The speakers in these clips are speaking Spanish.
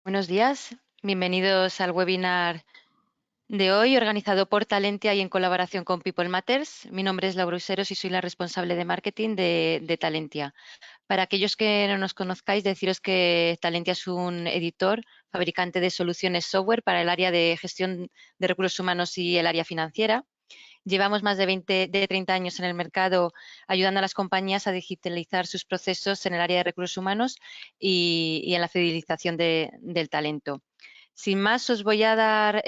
Buenos días, bienvenidos al webinar de hoy, organizado por Talentia y en colaboración con People Matters. Mi nombre es Laura Useros y soy la responsable de marketing de Talentia. Para aquellos que no nos conozcáis, deciros que Talentia es un editor, fabricante de soluciones software para el área de gestión de recursos humanos y el área financiera. Llevamos más de 30 años en el mercado ayudando a las compañías a digitalizar sus procesos en el área de recursos humanos y en la fidelización del talento. Sin más, os voy a dar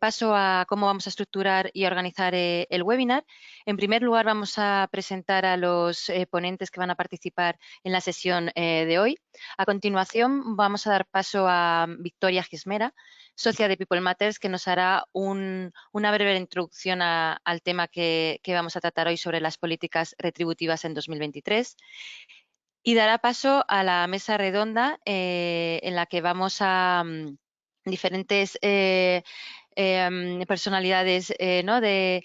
paso a cómo vamos a estructurar y organizar el webinar. En primer lugar, vamos a presentar a los ponentes que van a participar en la sesión de hoy. A continuación, vamos a dar paso a Victoria Gismera, socia de People Matters, que nos hará una breve introducción al tema que vamos a tratar hoy sobre las políticas retributivas en 2023. Y dará paso a la mesa redonda en la que vamos a diferentes personalidades ¿no? desde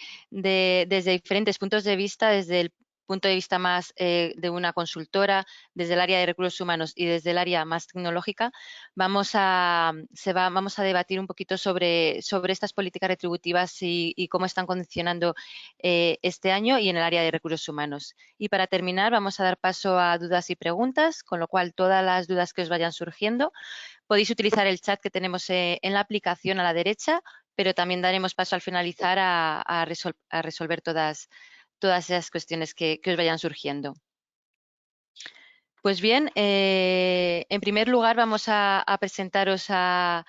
diferentes puntos de vista, desde el punto de vista más de una consultora, desde el área de recursos humanos y desde el área más tecnológica, vamos a debatir un poquito sobre estas políticas retributivas y cómo están condicionando este año y en el área de recursos humanos. Y para terminar, vamos a dar paso a dudas y preguntas, con lo cual todas las dudas que os vayan surgiendo podéis utilizar el chat que tenemos en la aplicación a la derecha, pero también daremos paso al finalizar a resolver todas esas cuestiones que os vayan surgiendo. Pues bien, en primer lugar vamos a presentaros a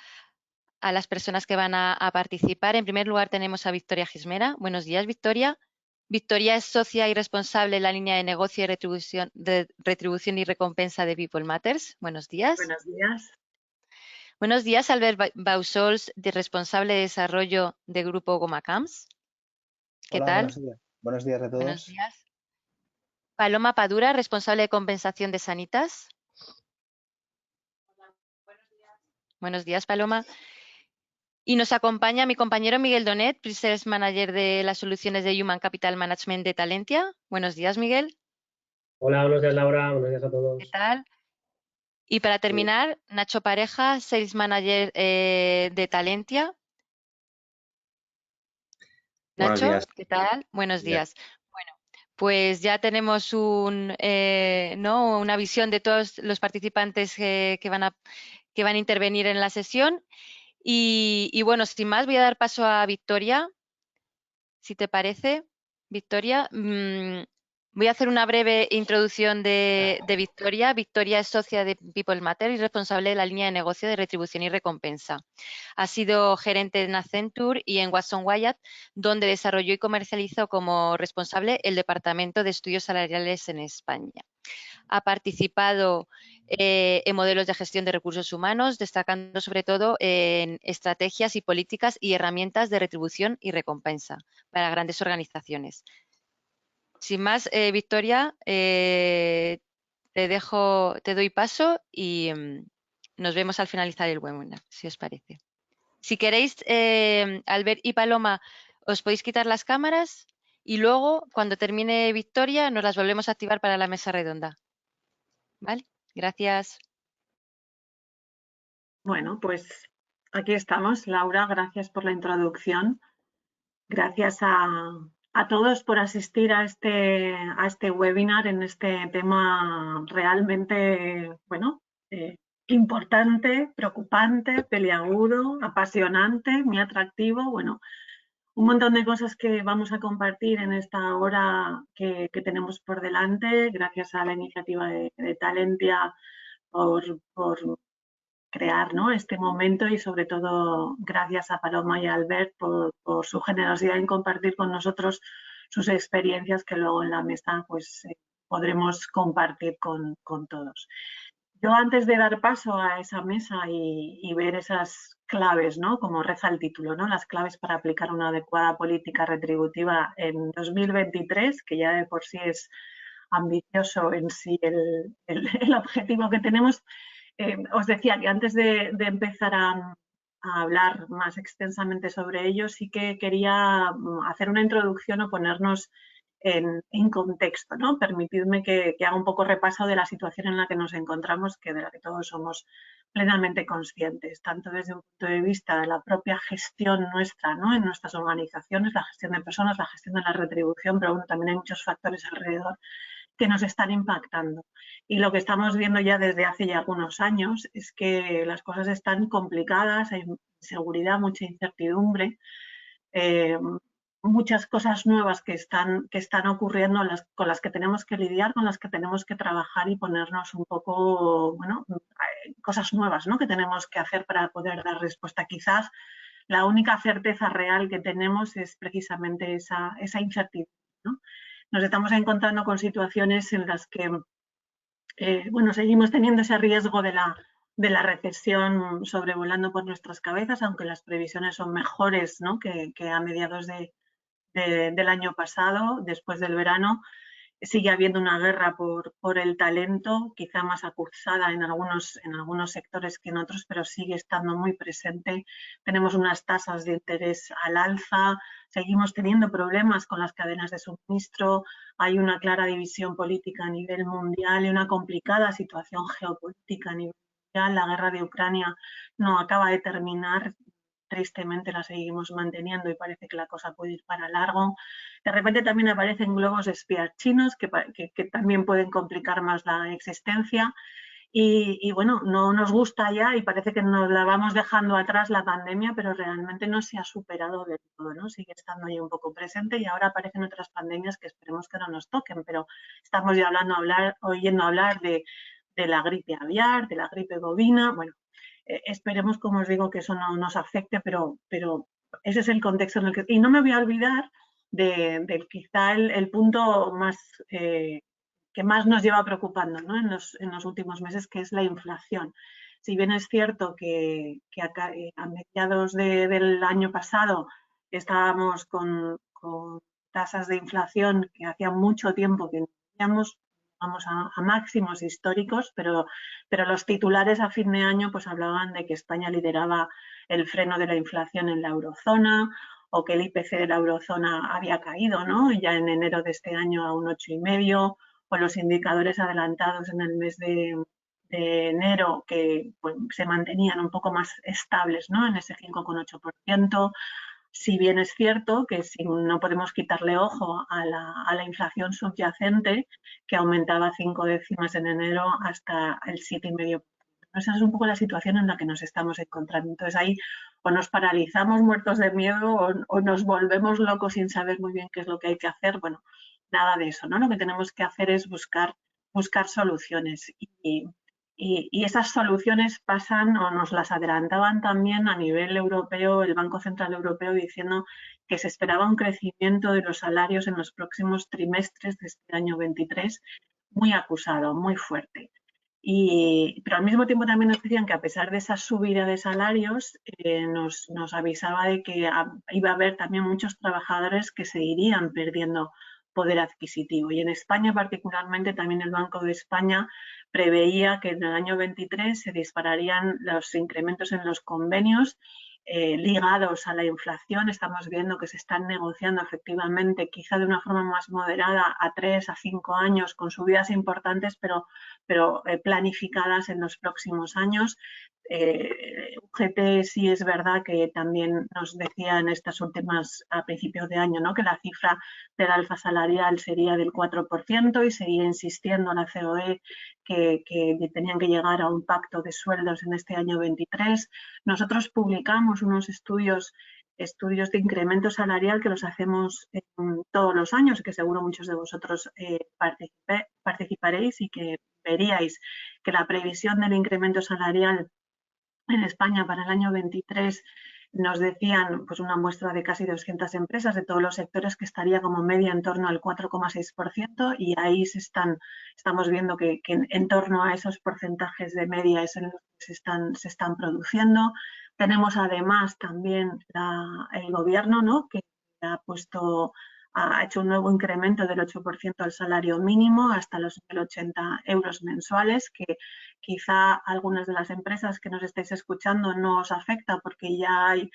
las personas que van a participar. En primer lugar tenemos a Victoria Gismera. Buenos días, Victoria. Victoria es socia y responsable de la línea de negocio de retribución y recompensa de People Matters. Buenos días. Buenos días. Buenos días, Albert Bausols, responsable de desarrollo de Grupo Gomacams. ¿Qué Hola, tal? buenos días. Buenos días a Buenos todos. días. Paloma Padura, responsable de compensación de Sanitas. Buenos días, Paloma. Y nos acompaña mi compañero Miguel Donet, Pre-Sales Manager de las soluciones de Human Capital Management de Talentia. Buenos días, Miguel. Hola, buenos días, Laura. Buenos días a ¿Qué todos. tal? Y para terminar, Nacho Pareja, Sales Manager de Talentia. Buenos Nacho, días. ¿qué tal? Buenos Bien. días. Bueno, pues ya tenemos ¿no? una visión de todos los participantes que van a intervenir en la sesión. Y bueno, sin más, voy a dar paso a Victoria, si te parece. Victoria, voy a hacer una breve introducción de Victoria. Victoria es socia de People Matter y responsable de la línea de negocio de retribución y recompensa. Ha sido gerente en Accenture y en Watson Wyatt, donde desarrolló y comercializó como responsable el Departamento de Estudios Salariales en España. Ha participado en modelos de gestión de recursos humanos, destacando sobre todo en estrategias y políticas y herramientas de retribución y recompensa para grandes organizaciones. Sin más, Victoria, te doy paso y nos vemos al finalizar el webinar, si os parece. Si queréis, Albert y Paloma, os podéis quitar las cámaras y luego, cuando termine Victoria, nos las volvemos a activar para la mesa redonda. ¿Vale? Gracias. Bueno, pues aquí estamos. Laura, gracias por la introducción. Gracias a todos por asistir a este webinar en este tema realmente, bueno, importante, preocupante, peliagudo, apasionante, muy atractivo. Bueno, un montón de cosas que vamos a compartir en esta hora que tenemos por delante, gracias a la iniciativa de Talentia por crear, ¿no?, este momento, y sobre todo gracias a Paloma y a Albert por su generosidad en compartir con nosotros sus experiencias que luego en la mesa pues podremos compartir con todos. Yo, antes de dar paso a esa mesa y ver esas claves, ¿no?, como reza el título, ¿no?, las claves para aplicar una adecuada política retributiva en 2023, que ya de por sí es ambicioso en sí el objetivo que tenemos, os decía que antes de empezar a hablar más extensamente sobre ello, sí que quería hacer una introducción o ponernos en contexto, ¿no? Permitidme que haga un poco repaso de la situación en la que nos encontramos, que de la que todos somos plenamente conscientes, tanto desde un punto de vista de la propia gestión nuestra, ¿no? En nuestras organizaciones, la gestión de personas, la gestión de la retribución, pero bueno, también hay muchos factores alrededor que nos están impactando. Y lo que estamos viendo ya desde hace ya algunos años es que las cosas están complicadas, hay inseguridad, mucha incertidumbre, muchas cosas nuevas que están ocurriendo, con las que tenemos que lidiar, con las que tenemos que trabajar y ponernos un poco, bueno, cosas nuevas, ¿no? Que tenemos que hacer para poder dar respuesta. Quizás la única certeza real que tenemos es precisamente esa incertidumbre, ¿no? Nos estamos encontrando con situaciones en las que, bueno, seguimos teniendo ese riesgo de la recesión sobrevolando por nuestras cabezas, aunque las previsiones son mejores, ¿no? que a mediados del año pasado, después del verano. Sigue habiendo una guerra por el talento, quizá más acusada en algunos sectores que en otros, pero sigue estando muy presente. Tenemos unas tasas de interés al alza, seguimos teniendo problemas con las cadenas de suministro, hay una clara división política a nivel mundial y una complicada situación geopolítica a nivel mundial. La guerra de Ucrania no acaba de terminar, tristemente la seguimos manteniendo y parece que la cosa puede ir para largo. De repente también aparecen globos espías chinos que también pueden complicar más la existencia. Y bueno, no nos gusta ya y parece que nos la vamos dejando atrás la pandemia, pero realmente no se ha superado del todo, ¿no? Sigue estando ahí un poco presente y ahora aparecen otras pandemias que esperemos que no nos toquen, pero estamos ya oyendo hablar de la gripe aviar, de la gripe bovina. Bueno, esperemos, como os digo, que eso no nos afecte, pero ese es el contexto en el que... Y no me voy a olvidar de quizá el punto más que más nos lleva preocupando, ¿no? en los últimos meses, que es la inflación. Si bien es cierto que a mediados del año pasado estábamos con tasas de inflación que hacía mucho tiempo que no teníamos, vamos a máximos históricos, pero los titulares a fin de año pues hablaban de que España lideraba el freno de la inflación en la eurozona, o que el IPC de la eurozona había caído, ¿no? Ya en enero de este año a un 8,5%, o los indicadores adelantados en el mes de enero que pues, se mantenían un poco más estables, ¿no? En ese 5,8%. Si bien es cierto que si no podemos quitarle ojo a la inflación subyacente, que aumentaba 5 décimas en enero hasta el 7,5%. Esa es un poco la situación en la que nos estamos encontrando. Entonces ahí o nos paralizamos muertos de miedo o nos volvemos locos sin saber muy bien qué es lo que hay que hacer. Bueno, nada de eso, ¿no? Lo que tenemos que hacer es buscar soluciones. Y esas soluciones pasan, o nos las adelantaban también a nivel europeo, el Banco Central Europeo, diciendo que se esperaba un crecimiento de los salarios en los próximos trimestres de este año 23 muy acusado, muy fuerte. Pero al mismo tiempo también nos decían que a pesar de esa subida de salarios, nos avisaba de que iba a haber también muchos trabajadores que seguirían perdiendo poder adquisitivo. Y en España particularmente, también el Banco de España preveía que en el año 23 se dispararían los incrementos en los convenios ligados a la inflación. Estamos viendo que se están negociando efectivamente, quizá de una forma más moderada, a 3 a 5 años, con subidas importantes, pero planificadas en los próximos años. UGT sí es verdad que también nos decía en estas últimas, a principios de año, ¿no? que la cifra del alza salarial sería del 4% y seguía insistiendo la COE que tenían que llegar a un pacto de sueldos en este año 23. Nosotros publicamos unos estudios de incremento salarial que los hacemos todos los años y que seguro muchos de vosotros participaréis, y que veríais que la previsión del incremento salarial en España para el año 23 nos decían, pues una muestra de casi 200 empresas de todos los sectores, que estaría como media en torno al 4,6%, y ahí estamos viendo que en torno a esos porcentajes de media es en los que se están produciendo. Tenemos además también el gobierno, ¿no? que ha hecho un nuevo incremento del 8% al salario mínimo hasta los 1.080 euros mensuales, que quizá algunas de las empresas que nos estáis escuchando no os afecta porque ya hay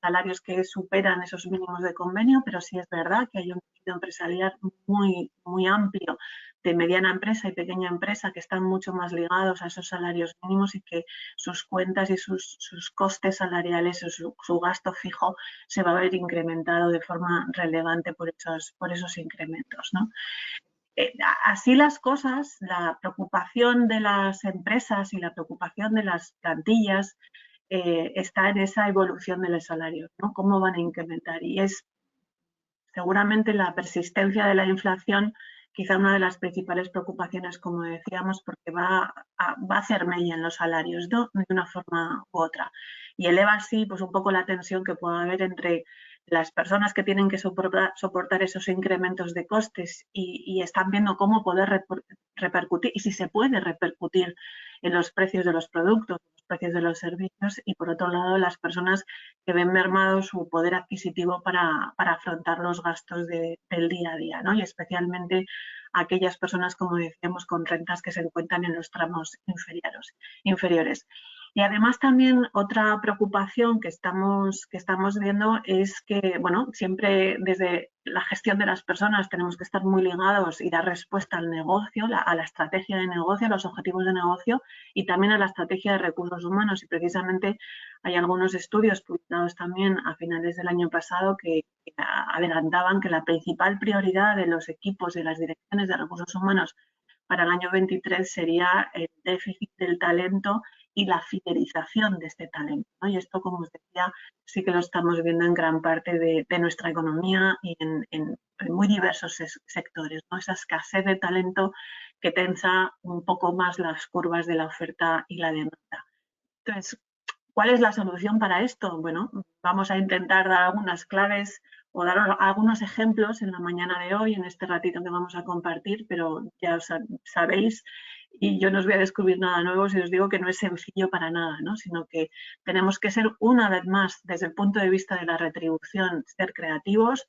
salarios que superan esos mínimos de convenio, pero sí es verdad que hay un tejido empresarial muy, muy amplio de mediana empresa y pequeña empresa que están mucho más ligados a esos salarios mínimos y que sus cuentas y sus costes salariales o su gasto fijo se va a ver incrementado de forma relevante por esos incrementos, ¿no? Así las cosas, la preocupación de las empresas y la preocupación de las plantillas está en esa evolución de los salarios, ¿no? ¿Cómo van a incrementar? Y es seguramente la persistencia de la inflación quizá una de las principales preocupaciones, como decíamos, porque va a hacer mella en los salarios, ¿no? De una forma u otra. Y eleva así pues, un poco la tensión que puede haber entre las personas que tienen que soportar esos incrementos de costes y están viendo cómo poder repercutir y si se puede repercutir en los precios de los productos, los precios de los servicios y por otro lado las personas que ven mermado su poder adquisitivo para afrontar los gastos del día a día, ¿no? Y especialmente aquellas personas, como decíamos, con rentas que se encuentran en los tramos inferiores. Y además también otra preocupación que estamos viendo es que, bueno, siempre desde la gestión de las personas tenemos que estar muy ligados y dar respuesta al negocio, a la estrategia de negocio, a los objetivos de negocio y también a la estrategia de recursos humanos. Y precisamente hay algunos estudios publicados también a finales del año pasado que adelantaban que la principal prioridad de los equipos de las direcciones de recursos humanos para el año 23 sería el déficit del talento y la fidelización de este talento, ¿no? Y esto, como os decía, sí que lo estamos viendo en gran parte de nuestra economía y en muy diversos sectores, ¿no? Esa escasez de talento que tensa un poco más las curvas de la oferta y la demanda. Entonces, ¿cuál es la solución para esto? Bueno, vamos a intentar dar algunas claves o dar algunos ejemplos en la mañana de hoy, en este ratito que vamos a compartir, pero ya sabéis, y yo no os voy a descubrir nada nuevo si os digo que no es sencillo para nada, ¿no? Sino que tenemos que ser una vez más, desde el punto de vista de la retribución, ser creativos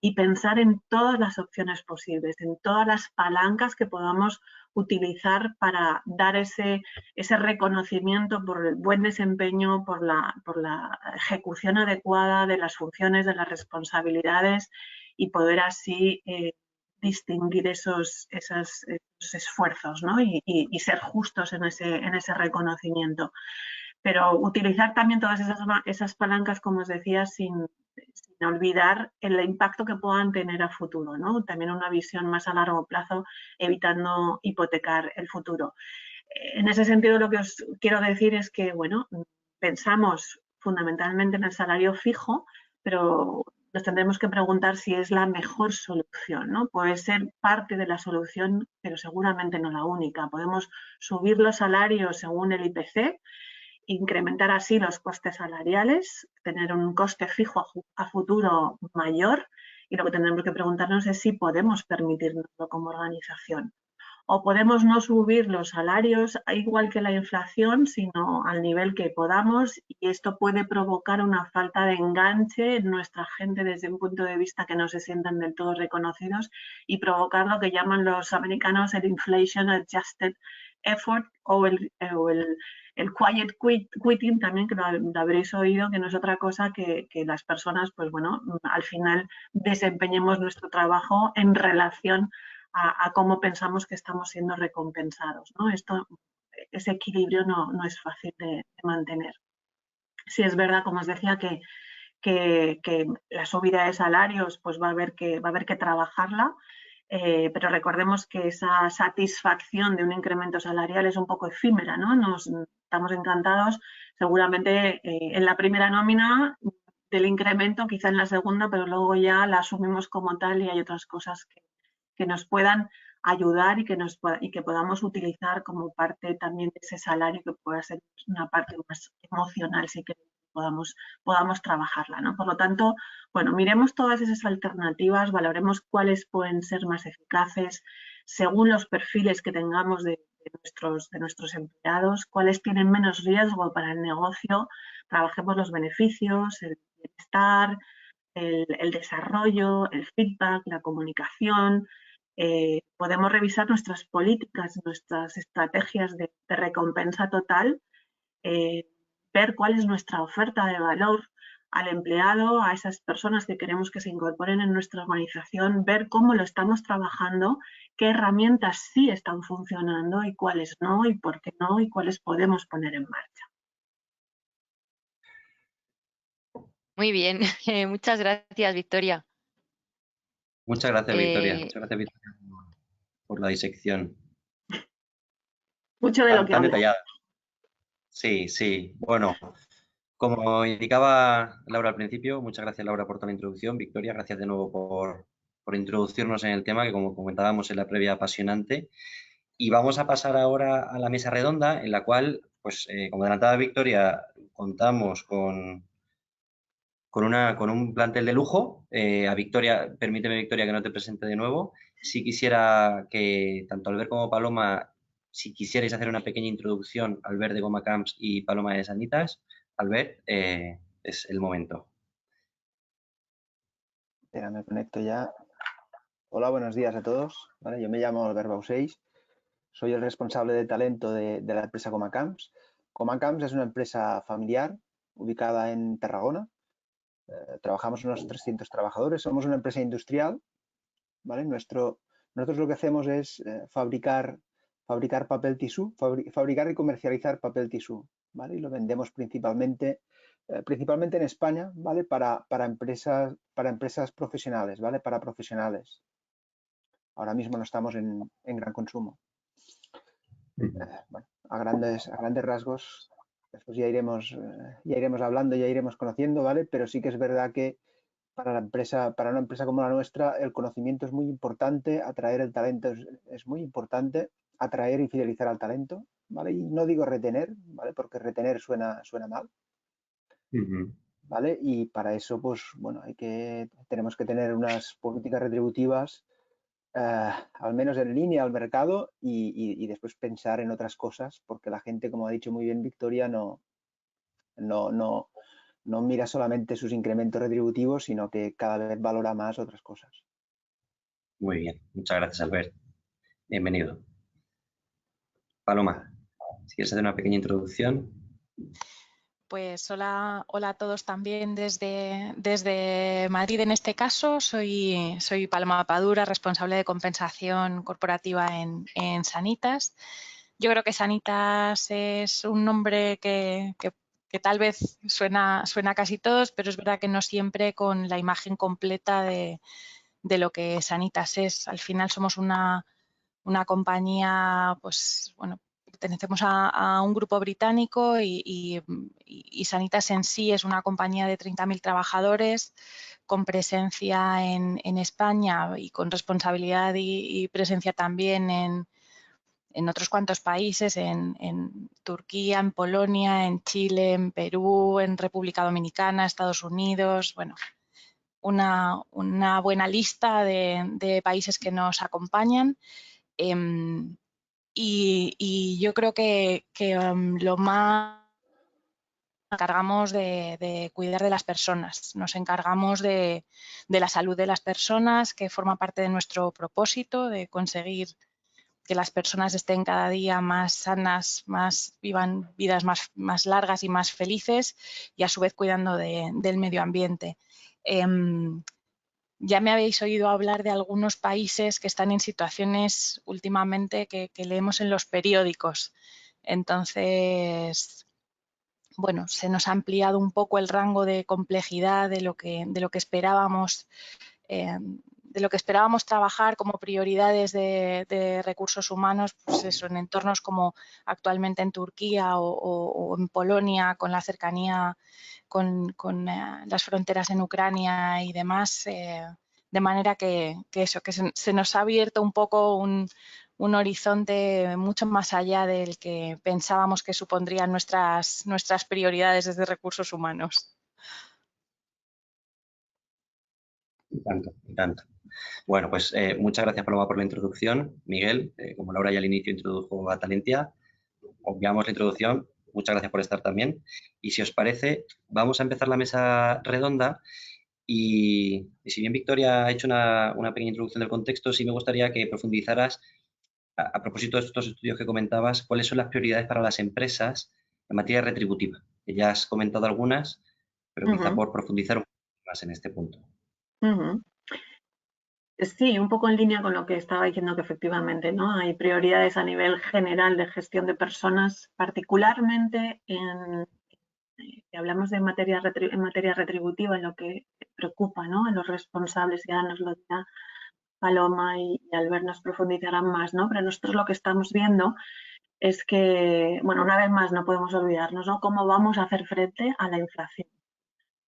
y pensar en todas las opciones posibles, en todas las palancas que podamos utilizar para dar ese reconocimiento por el buen desempeño, por la ejecución adecuada de las funciones, de las responsabilidades y poder así distinguir esos esfuerzos, ¿no? y ser justos en ese reconocimiento. Pero utilizar también todas esas palancas, como os decía, sin olvidar el impacto que puedan tener a futuro, ¿no? También una visión más a largo plazo, evitando hipotecar el futuro. En ese sentido, lo que os quiero decir es que, bueno, pensamos fundamentalmente en el salario fijo, pero nos tendremos que preguntar si es la mejor solución, ¿no? Puede ser parte de la solución, pero seguramente no la única. Podemos subir los salarios según el IPC, incrementar así los costes salariales, tener un coste fijo a futuro mayor y lo que tendremos que preguntarnos es si podemos permitirnoslo como organización. O podemos no subir los salarios igual que la inflación, sino al nivel que podamos y esto puede provocar una falta de enganche en nuestra gente desde un punto de vista que no se sientan del todo reconocidos y provocar lo que llaman los americanos el inflation adjusted effort o el quiet quitting también, que lo habréis oído, que no es otra cosa que las personas, pues bueno, al final desempeñemos nuestro trabajo en relación a cómo pensamos que estamos siendo recompensados, ¿no? Ese equilibrio no es fácil de mantener. Sí es verdad, como os decía, que la subida de salarios pues va a haber que trabajarla, pero recordemos que esa satisfacción de un incremento salarial es un poco efímera, ¿no? Estamos encantados seguramente en la primera nómina del incremento, quizá en la segunda, pero luego ya la asumimos como tal y hay otras cosas que nos puedan ayudar y que podamos utilizar como parte también de ese salario que pueda ser una parte más emocional si queremos podamos trabajarla, ¿no? Por lo tanto, bueno, miremos todas esas alternativas, valoremos cuáles pueden ser más eficaces según los perfiles que tengamos de nuestros empleados, cuáles tienen menos riesgo para el negocio, trabajemos los beneficios, el bienestar, el desarrollo, el feedback, la comunicación. Podemos revisar nuestras políticas, nuestras estrategias de recompensa total, ver cuál es nuestra oferta de valor al empleado, a esas personas que queremos que se incorporen en nuestra organización, ver cómo lo estamos trabajando, qué herramientas sí están funcionando y cuáles no, y por qué no, y cuáles podemos poner en marcha. Muy bien, muchas gracias, Victoria. Muchas gracias, Victoria. Eh, Muchas gracias, Victoria, por la disección Mucho de lo que tan hablar. detallada. Sí, sí. Bueno, como indicaba Laura al principio, muchas gracias, Laura, por toda la introducción. Victoria, gracias de nuevo por introducirnos en el tema, que como comentábamos en la previa, apasionante. Y vamos a pasar ahora a la mesa redonda, en la cual, pues, como adelantaba Victoria, contamos con un plantel de lujo. A Victoria, permíteme, Victoria, que no te presente de nuevo. Si quisiera que tanto Albert como Paloma, si quisierais hacer una pequeña introducción, Albert de Goma Camps y Paloma de Sanitas, Albert, es el momento. Espera, me conecto ya. Hola, buenos días a todos. Vale, yo me llamo Albert Bauseis, soy el responsable de talento de la empresa Goma Camps. Goma Camps es una empresa familiar ubicada en Tarragona. Trabajamos unos 300 trabajadores, somos una empresa industrial. ¿Vale? Nosotros lo que hacemos es fabricar papel tisú, fabricar y comercializar papel tisú, ¿vale? Y lo vendemos principalmente en España, ¿vale? Para empresas profesionales, ¿vale? Para profesionales. Ahora mismo no estamos en gran consumo. Bueno, a grandes rasgos, después ya iremos hablando, ya iremos conociendo, ¿vale? Pero sí que es verdad que para una empresa como la nuestra, el conocimiento es muy importante, atraer el talento es muy importante, atraer y fidelizar al talento, ¿vale? Y no digo retener, ¿vale? Porque retener suena mal, ¿vale? Y para eso, pues, bueno, tenemos que tener unas políticas retributivas, al menos en línea al mercado y después pensar en otras cosas, porque la gente, como ha dicho muy bien Victoria, no mira solamente sus incrementos retributivos, sino que cada vez valora más otras cosas. Muy bien. Muchas gracias, Albert. Bienvenido. Paloma, si quieres hacer una pequeña introducción. Pues hola a todos también desde Madrid en este caso. Soy Paloma Padura, responsable de compensación corporativa en Sanitas. Yo creo que Sanitas es un nombre que tal vez suena a casi todos, pero es verdad que no siempre con la imagen completa de lo que Sanitas es. Al final somos una compañía, pues bueno, pertenecemos a un grupo británico y Sanitas en sí es una compañía de 30.000 trabajadores con presencia en España y con responsabilidad y presencia también en otros cuantos países, en Turquía, en Polonia, en Chile, en Perú, en República Dominicana, Estados Unidos, bueno, una buena lista de países que nos acompañan. Y yo creo que lo más nos encargamos de cuidar de las personas, nos encargamos de la salud de las personas, que forma parte de nuestro propósito de conseguir que las personas estén cada día más sanas, vivan vidas más largas y más felices y a su vez cuidando del medio ambiente. Ya me habéis oído hablar de algunos países que están en situaciones últimamente que leemos en los periódicos. Entonces, bueno, se nos ha ampliado un poco el rango de complejidad de lo que esperábamos, trabajar como prioridades de recursos humanos, pues eso, en entornos como actualmente en Turquía o en Polonia, con la cercanía con las fronteras en Ucrania y demás, de manera que se nos ha abierto un poco un horizonte mucho más allá del que pensábamos que supondrían nuestras prioridades desde recursos humanos. Y tanto, y tanto. Bueno, pues muchas gracias, Paloma, por la introducción. Miguel, como Laura ya al inicio introdujo a Talentia, obviamos la introducción. Muchas gracias por estar también. Y si os parece, vamos a empezar la mesa redonda. Y si bien Victoria ha hecho una pequeña introducción del contexto, sí me gustaría que profundizaras, a propósito de estos estudios que comentabas, cuáles son las prioridades para las empresas en materia retributiva. Ya has comentado algunas, pero quizá por profundizar un poco más en este punto. Sí, un poco en línea con lo que estaba diciendo, que efectivamente, ¿no? Hay prioridades a nivel general de gestión de personas, particularmente si hablamos de en materia retributiva, en lo que preocupa, ¿no? A los responsables, ya nos lo dirá Paloma y Albert nos profundizarán más, ¿no? Pero nosotros lo que estamos viendo es que, bueno, una vez más no podemos olvidarnos, ¿no? Cómo vamos a hacer frente a la inflación.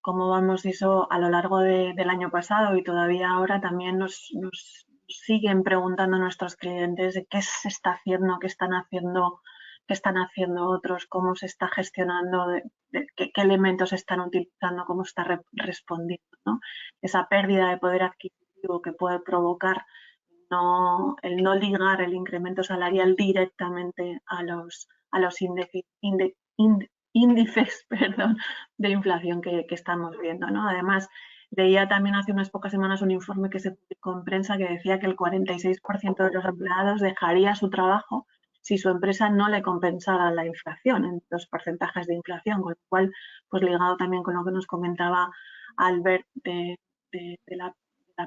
Cómo vamos eso a lo largo del año pasado y todavía ahora también nos siguen preguntando nuestros clientes de qué se está haciendo, qué están haciendo otros, cómo se está gestionando, qué elementos están utilizando, cómo está respondiendo, ¿no? Esa pérdida de poder adquisitivo que puede provocar el no ligar el incremento salarial directamente a los índices de inflación que estamos viendo, ¿no? Además, leía también hace unas pocas semanas un informe que se publicó en prensa que decía que el 46% de los empleados dejaría su trabajo si su empresa no le compensara la inflación, en los porcentajes de inflación, con lo cual, pues ligado también con lo que nos comentaba Albert de la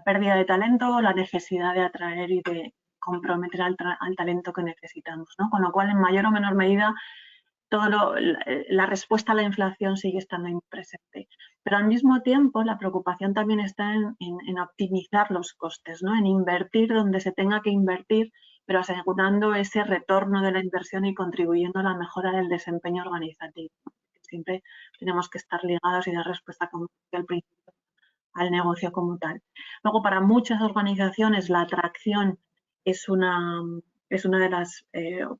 pérdida de talento, la necesidad de atraer y de comprometer al talento que necesitamos, ¿no? Con lo cual, en mayor o menor medida, la respuesta a la inflación sigue estando ahí presente. Pero al mismo tiempo, la preocupación también está en optimizar los costes, ¿no? En invertir donde se tenga que invertir, pero asegurando ese retorno de la inversión y contribuyendo a la mejora del desempeño organizativo. Siempre tenemos que estar ligados y dar respuesta, como decía al principio, al negocio como tal. Luego, para muchas organizaciones, la atracción es una de las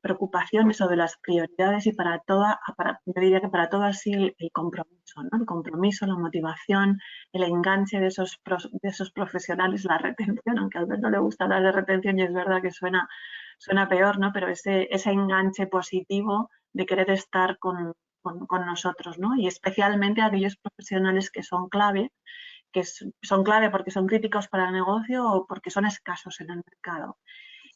preocupaciones o de las prioridades, y yo diría que para todas sí el compromiso, ¿no? El compromiso, la motivación, el enganche de esos profesionales, la retención, aunque a Albert no le gusta hablar de retención y es verdad que suena peor, ¿no? Pero ese enganche positivo de querer estar con nosotros, ¿no? Y especialmente aquellos profesionales que son clave porque son críticos para el negocio o porque son escasos en el mercado.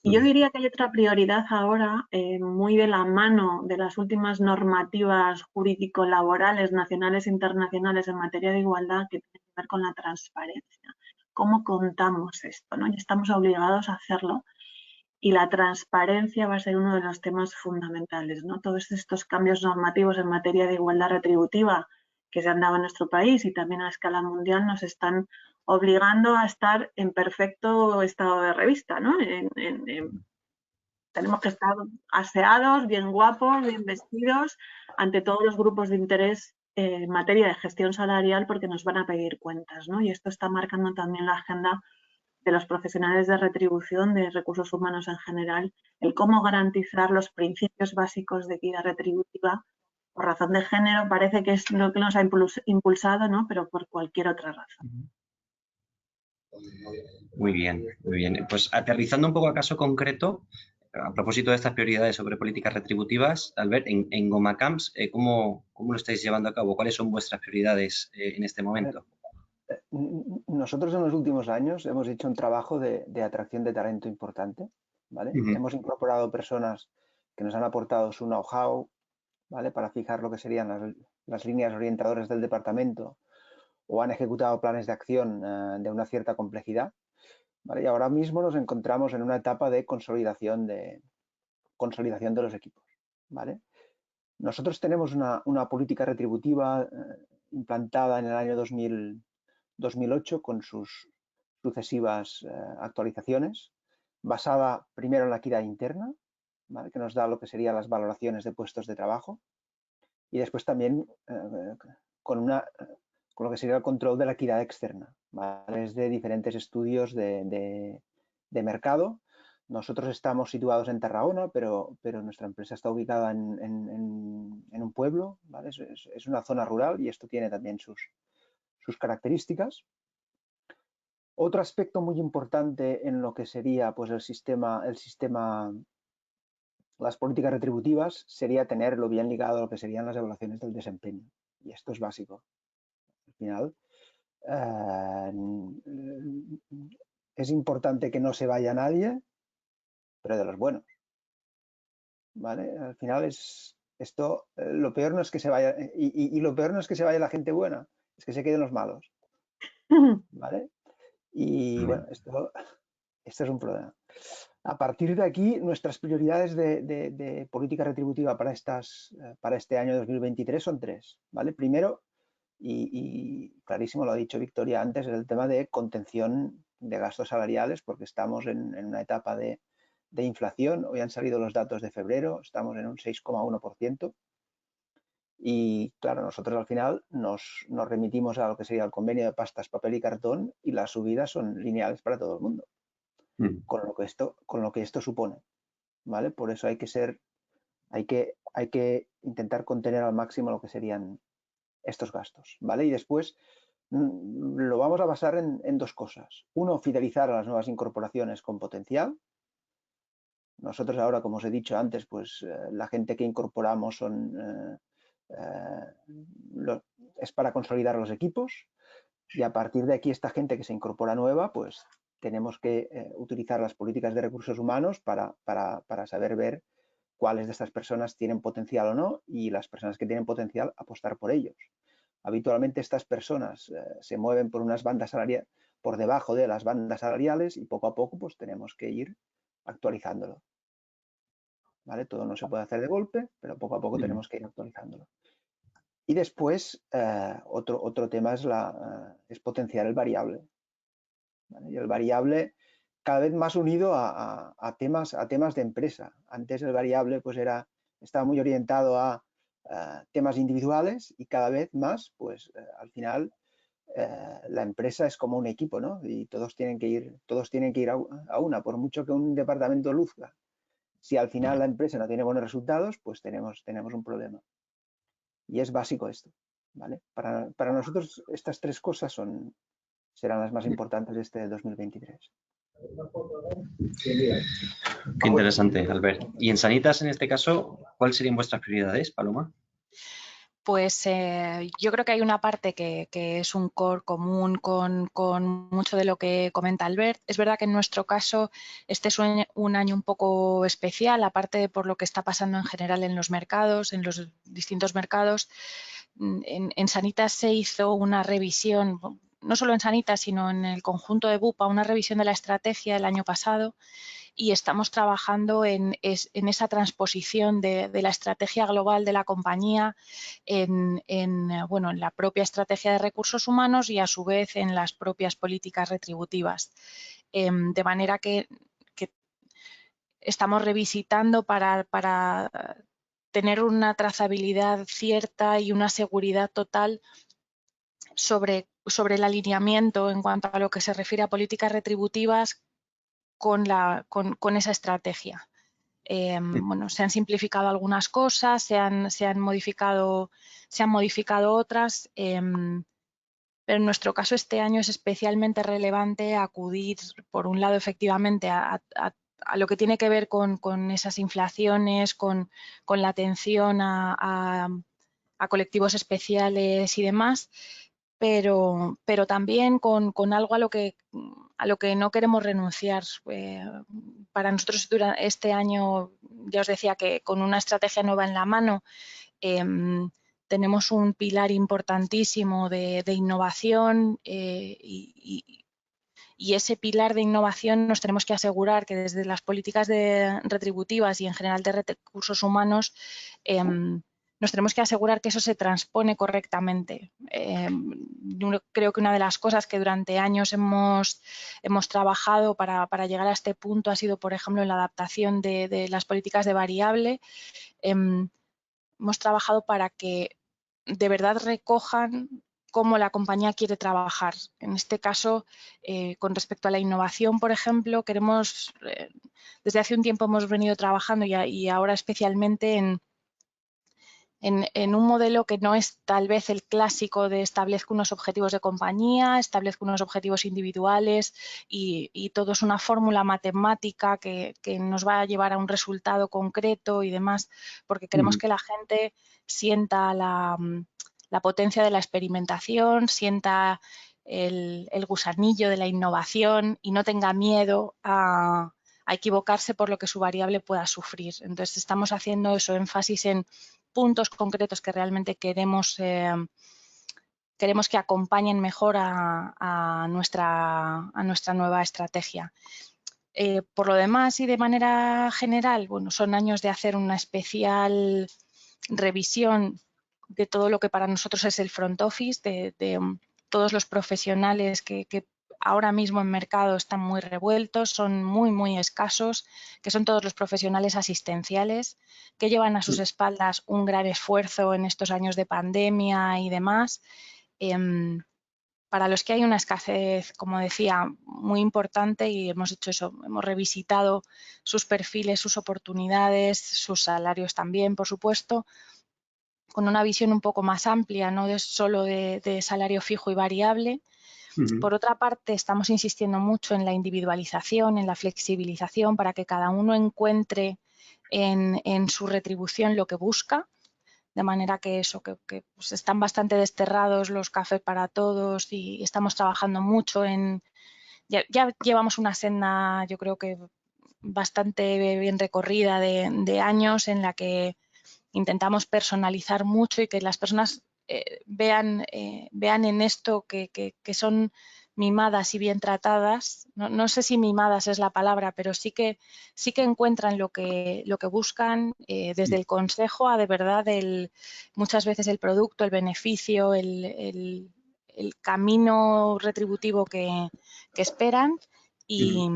Y yo diría que hay otra prioridad ahora, muy de la mano de las últimas normativas jurídico-laborales nacionales e internacionales en materia de igualdad, que tiene que ver con la transparencia. ¿Cómo contamos esto, ¿no? Y estamos obligados a hacerlo. Y la transparencia va a ser uno de los temas fundamentales, ¿no? Todos estos cambios normativos en materia de igualdad retributiva que se han dado en nuestro país y también a escala mundial nos están obligando a estar en perfecto estado de revista, ¿no? Tenemos que estar aseados, bien guapos, bien vestidos ante todos los grupos de interés en materia de gestión salarial, porque nos van a pedir cuentas, ¿no? Y esto está marcando también la agenda de los profesionales de retribución, de recursos humanos en general, el cómo garantizar los principios básicos de equidad retributiva. Por razón de género parece que es lo que nos ha impulsado, ¿no? Pero por cualquier otra razón. Muy bien, muy bien. Pues aterrizando un poco a caso concreto, a propósito de estas prioridades sobre políticas retributivas, Albert, en GomaCamps, ¿cómo lo estáis llevando a cabo? ¿Cuáles son vuestras prioridades en este momento? Nosotros en los últimos años hemos hecho un trabajo de atracción de talento importante, ¿vale? Hemos incorporado personas que nos han aportado su know-how, ¿vale? Para fijar lo que serían las líneas orientadoras del departamento, o han ejecutado planes de acción de una cierta complejidad, ¿vale? Y ahora mismo nos encontramos en una etapa de consolidación de los equipos, ¿vale? Nosotros tenemos una política retributiva implantada en el año 2008 con sus sucesivas actualizaciones, basada primero en la equidad interna, ¿vale? Que nos da lo que serían las valoraciones de puestos de trabajo, y después también con lo que sería el control de la equidad externa, ¿vale? Es de diferentes estudios de mercado. Nosotros estamos situados en Tarragona, pero nuestra empresa está ubicada en un pueblo, ¿vale? Es una zona rural y esto tiene también sus características. Otro aspecto muy importante en lo que sería pues, las políticas retributivas sería tenerlo bien ligado a lo que serían las evaluaciones del desempeño. Y esto es básico. Al final, es importante que no se vaya nadie, pero de los buenos, ¿vale? Al final lo peor no es que se vaya, y lo peor no es que se vaya la gente buena, es que se queden los malos, ¿vale? Y bueno, esto es un problema. A partir de aquí, nuestras prioridades de política retributiva para este año 2023 son 3, ¿vale? Primero, y clarísimo, lo ha dicho Victoria antes, es el tema de contención de gastos salariales, porque estamos en una etapa de inflación. Hoy han salido los datos de febrero, estamos en un 6,1%. Y claro, nosotros al final nos remitimos a lo que sería el convenio de pastas, papel y cartón, y las subidas son lineales para todo el mundo, con lo que esto supone, ¿vale? Por eso hay que intentar contener al máximo lo que serían estos gastos, ¿vale? Y después lo vamos a basar en 2 cosas. Uno, fidelizar a las nuevas incorporaciones con potencial. Nosotros ahora, como os he dicho antes, pues la gente que incorporamos es para consolidar los equipos, y a partir de aquí esta gente que se incorpora nueva, pues tenemos que utilizar las políticas de recursos humanos para saber ver cuáles de estas personas tienen potencial o no, y las personas que tienen potencial apostar por ellos. Habitualmente estas personas se mueven por unas bandas salariales, por debajo de las bandas salariales, y poco a poco pues tenemos que ir actualizándolo, ¿vale? Todo no se puede hacer de golpe, pero poco a poco tenemos que ir actualizándolo. Y después otro tema es potenciar el variable, ¿vale? Y el variable cada vez más unido a temas de empresa. Antes el variable pues estaba muy orientado a temas individuales, y cada vez más pues al final la empresa es como un equipo, ¿no? Y todos tienen que ir a una, por mucho que un departamento luzca. Si al final la empresa no tiene buenos resultados, pues tenemos un problema. Y es básico esto, ¿vale? Para nosotros estas 3 cosas serán las más importantes de este 2023. Qué interesante, Albert. Y en Sanitas, en este caso, ¿cuáles serían vuestras prioridades, Paloma? Pues yo creo que hay una parte que es un core común con mucho de lo que comenta Albert. Es verdad que en nuestro caso este es un año un poco especial, aparte de por lo que está pasando en general en los mercados, en los distintos mercados. En Sanitas se hizo una revisión, no solo en Sanitas, sino en el conjunto de Bupa, una revisión de la estrategia el año pasado, y estamos trabajando en esa transposición de la estrategia global de la compañía en la propia estrategia de recursos humanos y a su vez en las propias políticas retributivas. De manera que estamos revisitando para tener una trazabilidad cierta y una seguridad total sobre el alineamiento en cuanto a lo que se refiere a políticas retributivas con esa estrategia. Bueno, se han simplificado algunas cosas, se han modificado otras, pero en nuestro caso este año es especialmente relevante acudir, por un lado, efectivamente, a lo que tiene que ver con esas inflaciones, con la atención a colectivos especiales y demás, pero también con algo a lo que no queremos renunciar. Para nosotros este año, ya os decía que con una estrategia nueva en la mano, tenemos un pilar importantísimo de innovación y ese pilar de innovación nos tenemos que asegurar que desde las políticas retributivas y en general de recursos humanos nos tenemos que asegurar que eso se transpone correctamente. Yo creo que una de las cosas que durante años hemos trabajado para llegar a este punto ha sido, por ejemplo, en la adaptación de las políticas de variable. Hemos trabajado para que de verdad recojan cómo la compañía quiere trabajar. En este caso, con respecto a la innovación, por ejemplo, queremos, desde hace un tiempo hemos venido trabajando y ahora especialmente en un modelo que no es tal vez el clásico de establezco unos objetivos de compañía, establezco unos objetivos individuales y todo es una fórmula matemática que nos va a llevar a un resultado concreto y demás, porque queremos que la gente sienta la potencia de la experimentación, sienta el gusanillo de la innovación y no tenga miedo a equivocarse por lo que su variable pueda sufrir. Entonces estamos haciendo eso, énfasis en puntos concretos que realmente queremos queremos que acompañen mejor a nuestra nueva estrategia. Por lo demás y de manera general, bueno, son años de hacer una especial revisión de todo lo que para nosotros es el front office, de todos los profesionales que ahora mismo en mercado están muy revueltos, son muy escasos, que son todos los profesionales asistenciales que llevan a sus espaldas un gran esfuerzo en estos años de pandemia y demás. Para los que hay una escasez, como decía, muy importante, y hemos hecho eso, hemos revisitado sus perfiles, sus oportunidades, sus salarios también, por supuesto, con una visión un poco más amplia, no solo de salario fijo y variable. Por otra parte, estamos insistiendo mucho en la individualización, en la flexibilización, para que cada uno encuentre en su retribución lo que busca. De manera que eso, que pues están bastante desterrados los cafés para todos y estamos trabajando mucho en... Ya llevamos una senda, yo creo que bastante bien recorrida de años en la que intentamos personalizar mucho y que las personas vean en esto que son mimadas y bien tratadas. No sé si mimadas es la palabra, pero sí que encuentran lo que buscan desde el consejo a de verdad muchas veces el producto, el beneficio, el camino retributivo que esperan y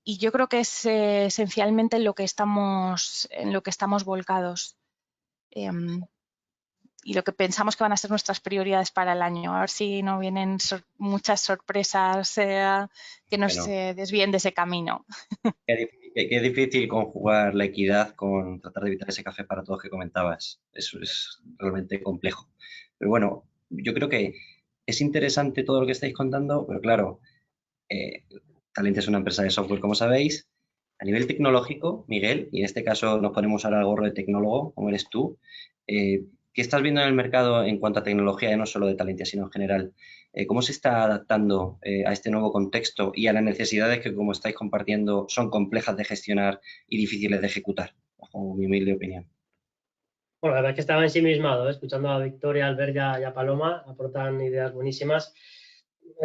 yo creo que es esencialmente en lo que estamos volcados. Y lo que pensamos que van a ser nuestras prioridades para el año. A ver si no vienen muchas sorpresas que nos desvíen de ese camino. Qué difícil conjugar la equidad con tratar de evitar ese café para todos que comentabas. Eso es realmente complejo. Pero bueno, yo creo que es interesante todo lo que estáis contando, pero claro, Talent es una empresa de software, como sabéis. A nivel tecnológico, Miguel, y en este caso nos ponemos ahora el gorro de tecnólogo, como eres tú, ¿qué estás viendo en el mercado en cuanto a tecnología, no solo de Talentia, sino en general? ¿Cómo se está adaptando a este nuevo contexto y a las necesidades que, como estáis compartiendo, son complejas de gestionar y difíciles de ejecutar, bajo mi humilde opinión? Bueno, la verdad es que estaba ensimismado, escuchando a Victoria, a Albert y a Paloma, aportan ideas buenísimas.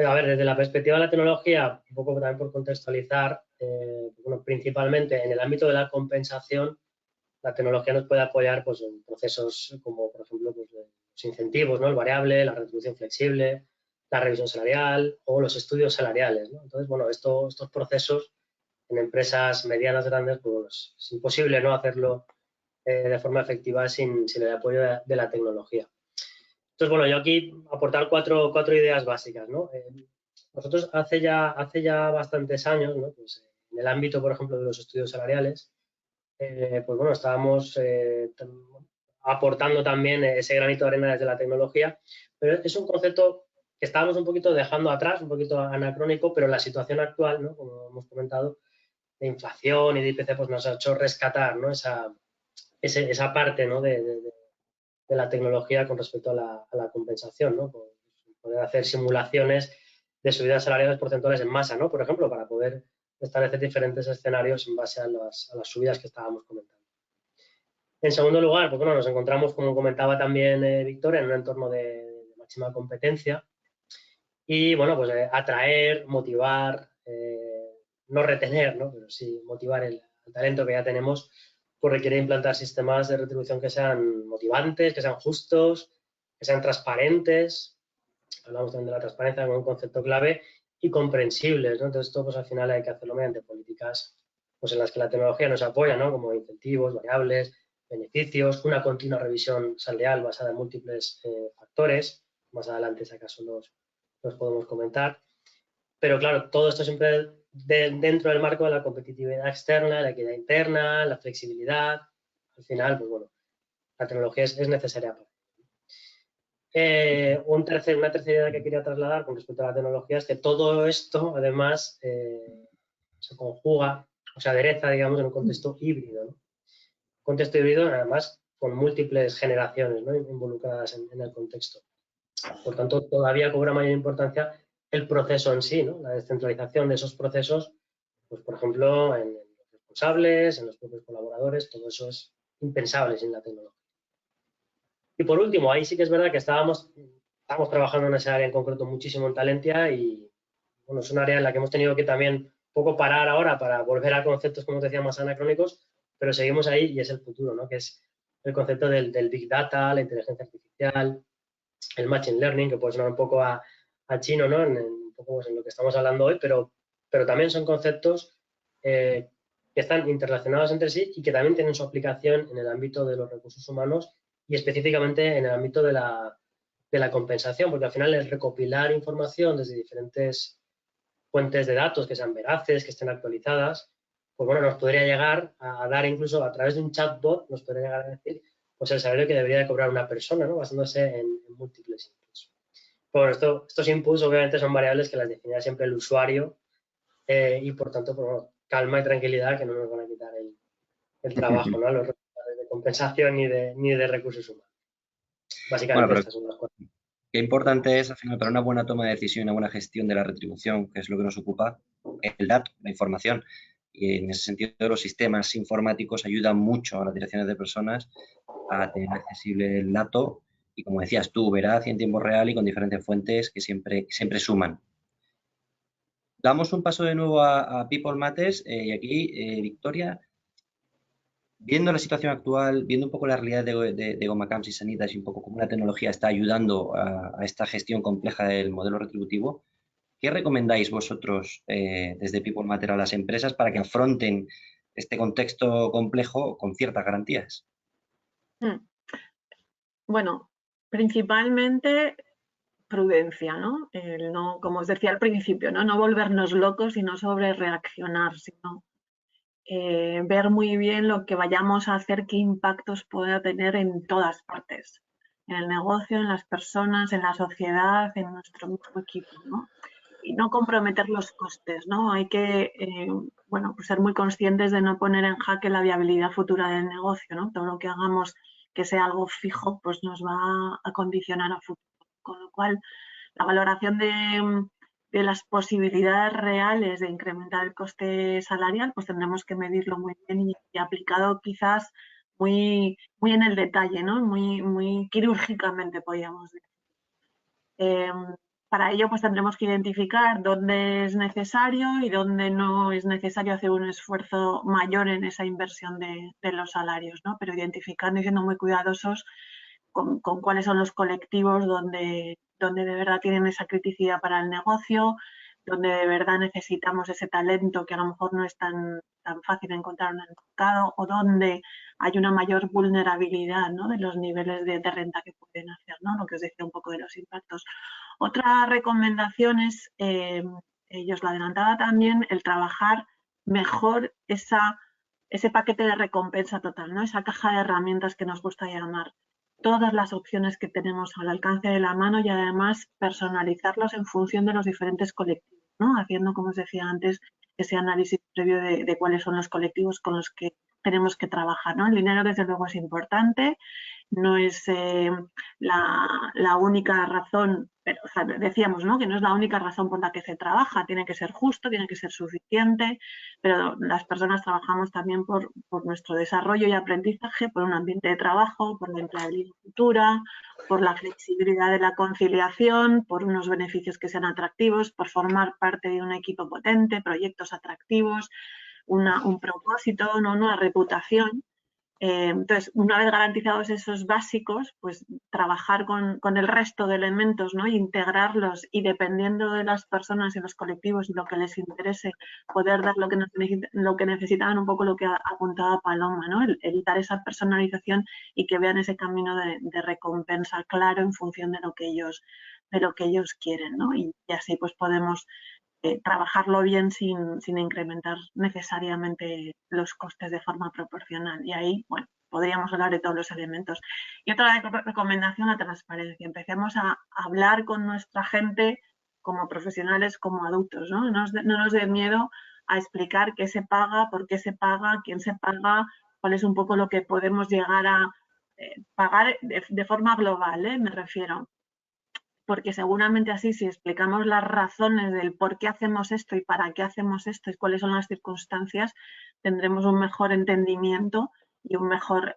A ver, desde la perspectiva de la tecnología, un poco también por contextualizar, bueno, principalmente en el ámbito de la compensación, la tecnología nos puede apoyar pues, en procesos como, por ejemplo, pues, los incentivos, ¿no? El variable, la retribución flexible, la revisión salarial o los estudios salariales, ¿no? Entonces, bueno, estos procesos en empresas medianas, grandes, pues es imposible no hacerlo de forma efectiva sin el apoyo de la tecnología. Entonces, bueno, yo aquí aportar cuatro ideas básicas, ¿no? Nosotros hace ya bastantes años, ¿no? Pues, en el ámbito, por ejemplo, de los estudios salariales, pues bueno, estábamos aportando también ese granito de arena desde la tecnología, pero es un concepto que estábamos un poquito dejando atrás, un poquito anacrónico, pero la situación actual, ¿no? Como hemos comentado, de inflación y de IPC, pues nos ha hecho rescatar, ¿no? Esa parte, ¿no? de la tecnología con respecto a la compensación, ¿no? Poder hacer simulaciones de subidas salariales porcentuales en masa, ¿no? Por ejemplo, para poder establecer diferentes escenarios en base a las subidas que estábamos comentando. En segundo lugar, pues bueno, nos encontramos, como comentaba también Victoria, en un entorno de máxima competencia y, bueno, pues atraer, motivar, no retener, ¿no? Pero sí motivar el talento que ya tenemos, pues requiere implantar sistemas de retribución que sean motivantes, que sean justos, que sean transparentes. Hablamos también de la transparencia como un concepto clave y comprensibles, ¿no? Entonces, esto pues al final hay que hacerlo mediante políticas pues en las que la tecnología nos apoya, ¿no? Como incentivos, variables, beneficios, una continua revisión salarial basada en múltiples factores. Más adelante, si acaso, los podemos comentar. Pero claro, todo esto siempre dentro del marco de la competitividad externa, la equidad interna, la flexibilidad. Al final, pues bueno, la tecnología es necesaria para una tercera idea que quería trasladar con respecto a la tecnología es que todo esto, además, se conjuga o se adereza, digamos, en un contexto híbrido, ¿no? Un contexto híbrido, además, con múltiples generaciones, ¿no? Involucradas en el contexto. Por tanto, todavía cobra mayor importancia el proceso en sí, ¿no? La descentralización de esos procesos, pues, por ejemplo, en los responsables, en los propios colaboradores, todo eso es impensable sin la tecnología. Y por último, ahí sí que es verdad que estábamos estamos trabajando en esa área en concreto muchísimo en Talentia y bueno, es un área en la que hemos tenido que también un poco parar ahora para volver a conceptos, como te decía, más anacrónicos, pero seguimos ahí y es el futuro, ¿no? Que es el concepto del Big Data, la inteligencia artificial, el Machine Learning, que puede sonar un poco a chino, ¿no? Un poco pues, en lo que estamos hablando hoy, pero también son conceptos que están interrelacionados entre sí y que también tienen su aplicación en el ámbito de los recursos humanos y específicamente en el ámbito de la compensación, porque al final es recopilar información desde diferentes fuentes de datos que sean veraces, que estén actualizadas, pues bueno, nos podría llegar a dar incluso a través de un chatbot, nos podría llegar a decir pues el salario que debería de cobrar una persona, ¿no? Basándose en múltiples inputs. Bueno, estos inputs obviamente son variables que las definirá siempre el usuario y por tanto, pues, bueno, calma y tranquilidad que no nos van a quitar el trabajo, ¿no? Los recursos de compensación ni de recursos humanos. Básicamente Bueno, estas son las cosas. qué importante es, al final, para una buena toma de decisión y una buena gestión de la retribución, que es lo que nos ocupa, el dato, la información. Y en ese sentido, los sistemas informáticos ayudan mucho a las direcciones de personas a tener accesible el dato y, como decías tú, veraz y en tiempo real y con diferentes fuentes que siempre suman. Damos un paso de nuevo a People Matters y aquí, Victoria, viendo la situación actual, viendo un poco la realidad de GomaCamps y Sanitas y un poco cómo la tecnología está ayudando a esta gestión compleja del modelo retributivo, ¿qué recomendáis vosotros desde People Matter a las empresas para que afronten este contexto complejo con ciertas garantías? Bueno, principalmente prudencia, ¿no? Como os decía al principio, no volvernos locos y no sobre reaccionar, sino ver muy bien lo que vayamos a hacer, qué impactos pueda tener en todas partes, en el negocio, en las personas, en la sociedad, en nuestro mismo equipo, ¿no? Y no comprometer los costes, ¿no? Hay que, bueno, pues ser muy conscientes de no poner en jaque la viabilidad futura del negocio, ¿no? Todo lo que hagamos que sea algo fijo, pues nos va a condicionar a futuro. Con lo cual, la valoración de las posibilidades reales de incrementar el coste salarial, pues tendremos que medirlo muy bien y aplicado quizás muy en el detalle, ¿no? Muy quirúrgicamente, podríamos decir. Para ello, pues tendremos que identificar dónde es necesario y dónde no es necesario hacer un esfuerzo mayor en esa inversión de los salarios, ¿no? Pero identificando y siendo muy cuidadosos con cuáles son los colectivos donde de verdad tienen esa criticidad para el negocio, donde de verdad necesitamos ese talento que a lo mejor no es tan fácil encontrar en el mercado, o donde hay una mayor vulnerabilidad, ¿no? De los niveles de renta que pueden hacer, ¿no? Lo que os decía un poco de los impactos. Otra recomendación es, ellos lo adelantaba también, el trabajar mejor ese paquete de recompensa total, ¿no? Esa caja de herramientas que nos gusta llamar. Todas las opciones que tenemos al alcance de la mano y además personalizarlos en función de los diferentes colectivos, ¿no? Haciendo, como os decía antes, ese análisis previo de cuáles son los colectivos con los que tenemos que trabajar, ¿no? El dinero, desde luego, es importante, no es la única razón, pero o sea, decíamos, ¿no? Que no es la única razón por la que se trabaja, tiene que ser justo, tiene que ser suficiente, pero las personas trabajamos también por nuestro desarrollo y aprendizaje, por un ambiente de trabajo, por la empleabilidad futura, por la flexibilidad de la conciliación, por unos beneficios que sean atractivos, por formar parte de un equipo potente, proyectos atractivos, un propósito, ¿no? Una reputación. Entonces, una vez garantizados esos básicos, pues trabajar con el resto de elementos, ¿no? Integrarlos y, dependiendo de las personas y los colectivos y lo que les interese, poder dar lo que necesitan, un poco lo que apuntaba Paloma, ¿no? El dar esa personalización y que vean ese camino de recompensa claro en función de lo que ellos quieren, ¿no? Y así pues podemos trabajarlo bien sin incrementar necesariamente los costes de forma proporcional. Y ahí, bueno, podríamos hablar de todos los elementos. Y otra recomendación, la transparencia. Empecemos a hablar con nuestra gente como profesionales, como adultos, ¿no? No nos dé miedo a explicar qué se paga, por qué se paga, quién se paga, cuál es un poco lo que podemos llegar a pagar de forma global, me refiero. Porque seguramente así, si explicamos las razones del por qué hacemos esto y para qué hacemos esto y cuáles son las circunstancias, tendremos un mejor entendimiento y un mejor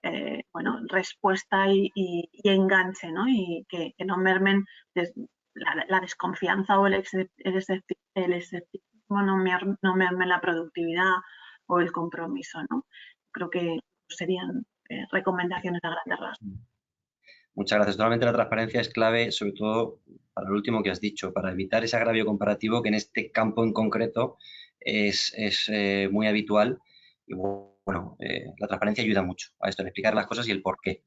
bueno, respuesta y enganche, ¿no? Y que no mermen la desconfianza o el escepticismo, no mermen la productividad o el compromiso, ¿no? Creo que serían recomendaciones a grandes rasgos. Muchas gracias. Totalmente la transparencia es clave, sobre todo para lo último que has dicho, para evitar ese agravio comparativo que en este campo en concreto es muy habitual. Y bueno, la transparencia ayuda mucho a esto, en explicar las cosas y el por qué.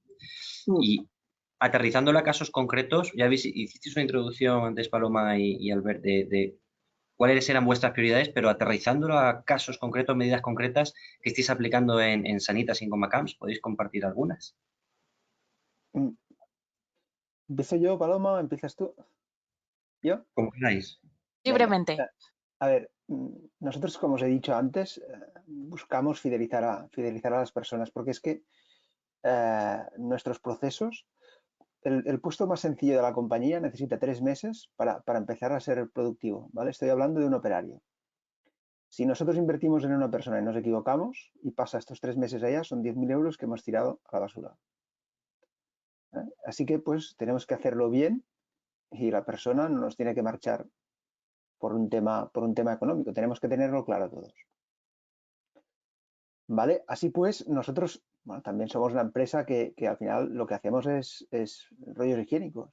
Y aterrizándolo a casos concretos, ya hicisteis una introducción antes, Paloma y Albert, de cuáles eran vuestras prioridades, pero aterrizándolo a casos concretos, medidas concretas que estáis aplicando en Sanitas y en Comacamps, ¿podéis compartir algunas? ¿Empiezo yo, Paloma? ¿Empiezas tú? ¿Yo? Como queráis. Libremente. A ver, nosotros, como os he dicho antes, buscamos fidelizar a las personas, porque es que nuestros procesos, el puesto más sencillo de la compañía necesita 3 meses para empezar a ser productivo, ¿vale? Estoy hablando de un operario. Si nosotros invertimos en una persona y nos equivocamos y pasa estos 3 meses allá, son 10.000 euros que hemos tirado a la basura. Así que, pues, tenemos que hacerlo bien y la persona no nos tiene que marchar por un tema económico. Tenemos que tenerlo claro todos. ¿Vale? Así pues, nosotros bueno, también somos una empresa que al final lo que hacemos es rollos higiénicos.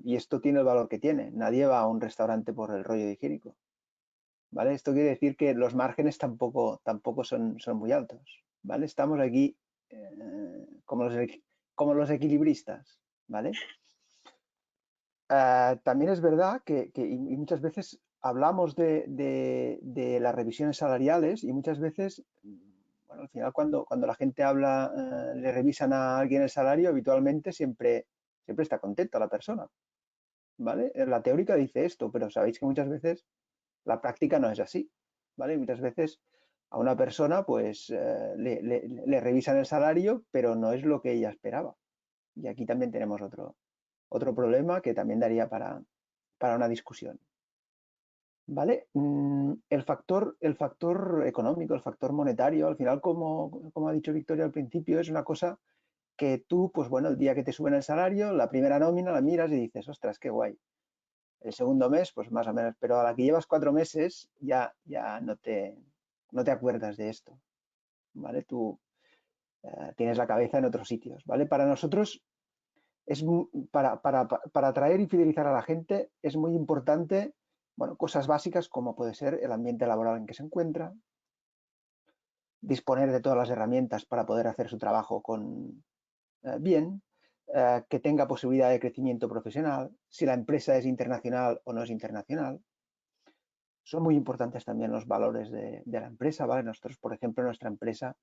Y esto tiene el valor que tiene. Nadie va a un restaurante por el rollo higiénico. ¿Vale? Esto quiere decir que los márgenes tampoco son muy altos. ¿Vale? Estamos aquí como los equilibristas. ¿Vale? También es verdad que y muchas veces hablamos de las revisiones salariales y muchas veces, bueno, al final cuando la gente habla, le revisan a alguien el salario, habitualmente siempre está contenta la persona. ¿Vale? La teórica dice esto, pero sabéis que muchas veces la práctica no es así. ¿Vale? Muchas veces a una persona pues le revisan el salario, pero no es lo que ella esperaba. Y aquí también tenemos otro problema que también daría para una discusión. ¿Vale? El factor económico, el factor monetario, al final, como ha dicho Victoria al principio, es una cosa que tú, pues bueno, el día que te suben el salario, la primera nómina la miras y dices, ostras, qué guay. El segundo mes, pues más o menos, pero a la que llevas 4 meses ya no te acuerdas de esto. ¿Vale? Tú tienes la cabeza en otros sitios. ¿Vale? Para nosotros, para atraer y fidelizar a la gente es muy importante, bueno, cosas básicas como puede ser el ambiente laboral en que se encuentra, disponer de todas las herramientas para poder hacer su trabajo bien, que tenga posibilidad de crecimiento profesional, si la empresa es internacional o no es internacional. Son muy importantes también los valores de la empresa, ¿vale? Nosotros, por ejemplo, en nuestra empresa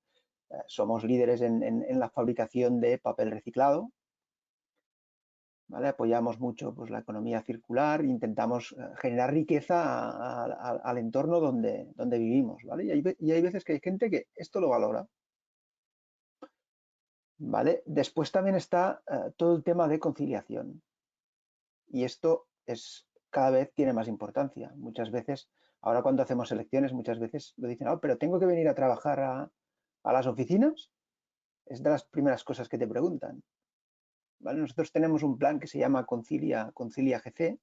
somos líderes en la fabricación de papel reciclado, ¿vale? Apoyamos mucho pues, la economía circular, intentamos generar riqueza al entorno donde vivimos, ¿vale? Y hay veces que hay gente que esto lo valora, ¿vale? Después también está todo el tema de conciliación y esto cada vez tiene más importancia. Muchas veces, ahora cuando hacemos elecciones, muchas veces lo dicen, pero tengo que venir a trabajar a las oficinas, es de las primeras cosas que te preguntan. ¿Vale? Nosotros tenemos un plan que se llama Concilia GC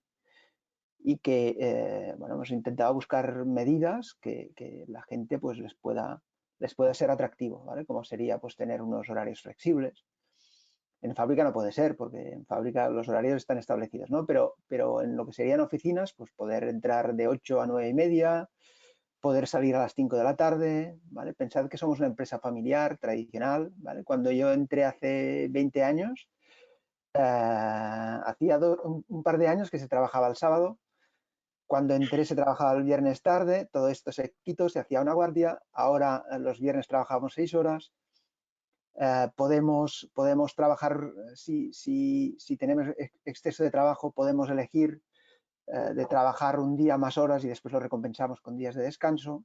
y que bueno, hemos intentado buscar medidas que la gente pues les pueda ser atractivo, ¿vale? Como sería pues tener unos horarios flexibles. En fábrica no puede ser, porque en fábrica los horarios están establecidos, ¿no? Pero en lo que serían oficinas, pues poder entrar de 8 a 9 y media, poder salir a las 5 de la tarde, ¿vale? Pensad que somos una empresa familiar, tradicional, ¿vale? Cuando yo entré hace 20 años, hacía un par de años que se trabajaba el sábado. Cuando entré se trabajaba el viernes tarde, todo esto se quitó, se hacía una guardia, ahora los viernes trabajamos 6 horas. Podemos trabajar, si tenemos exceso de trabajo, podemos elegir de trabajar un día más horas y después lo recompensamos con días de descanso.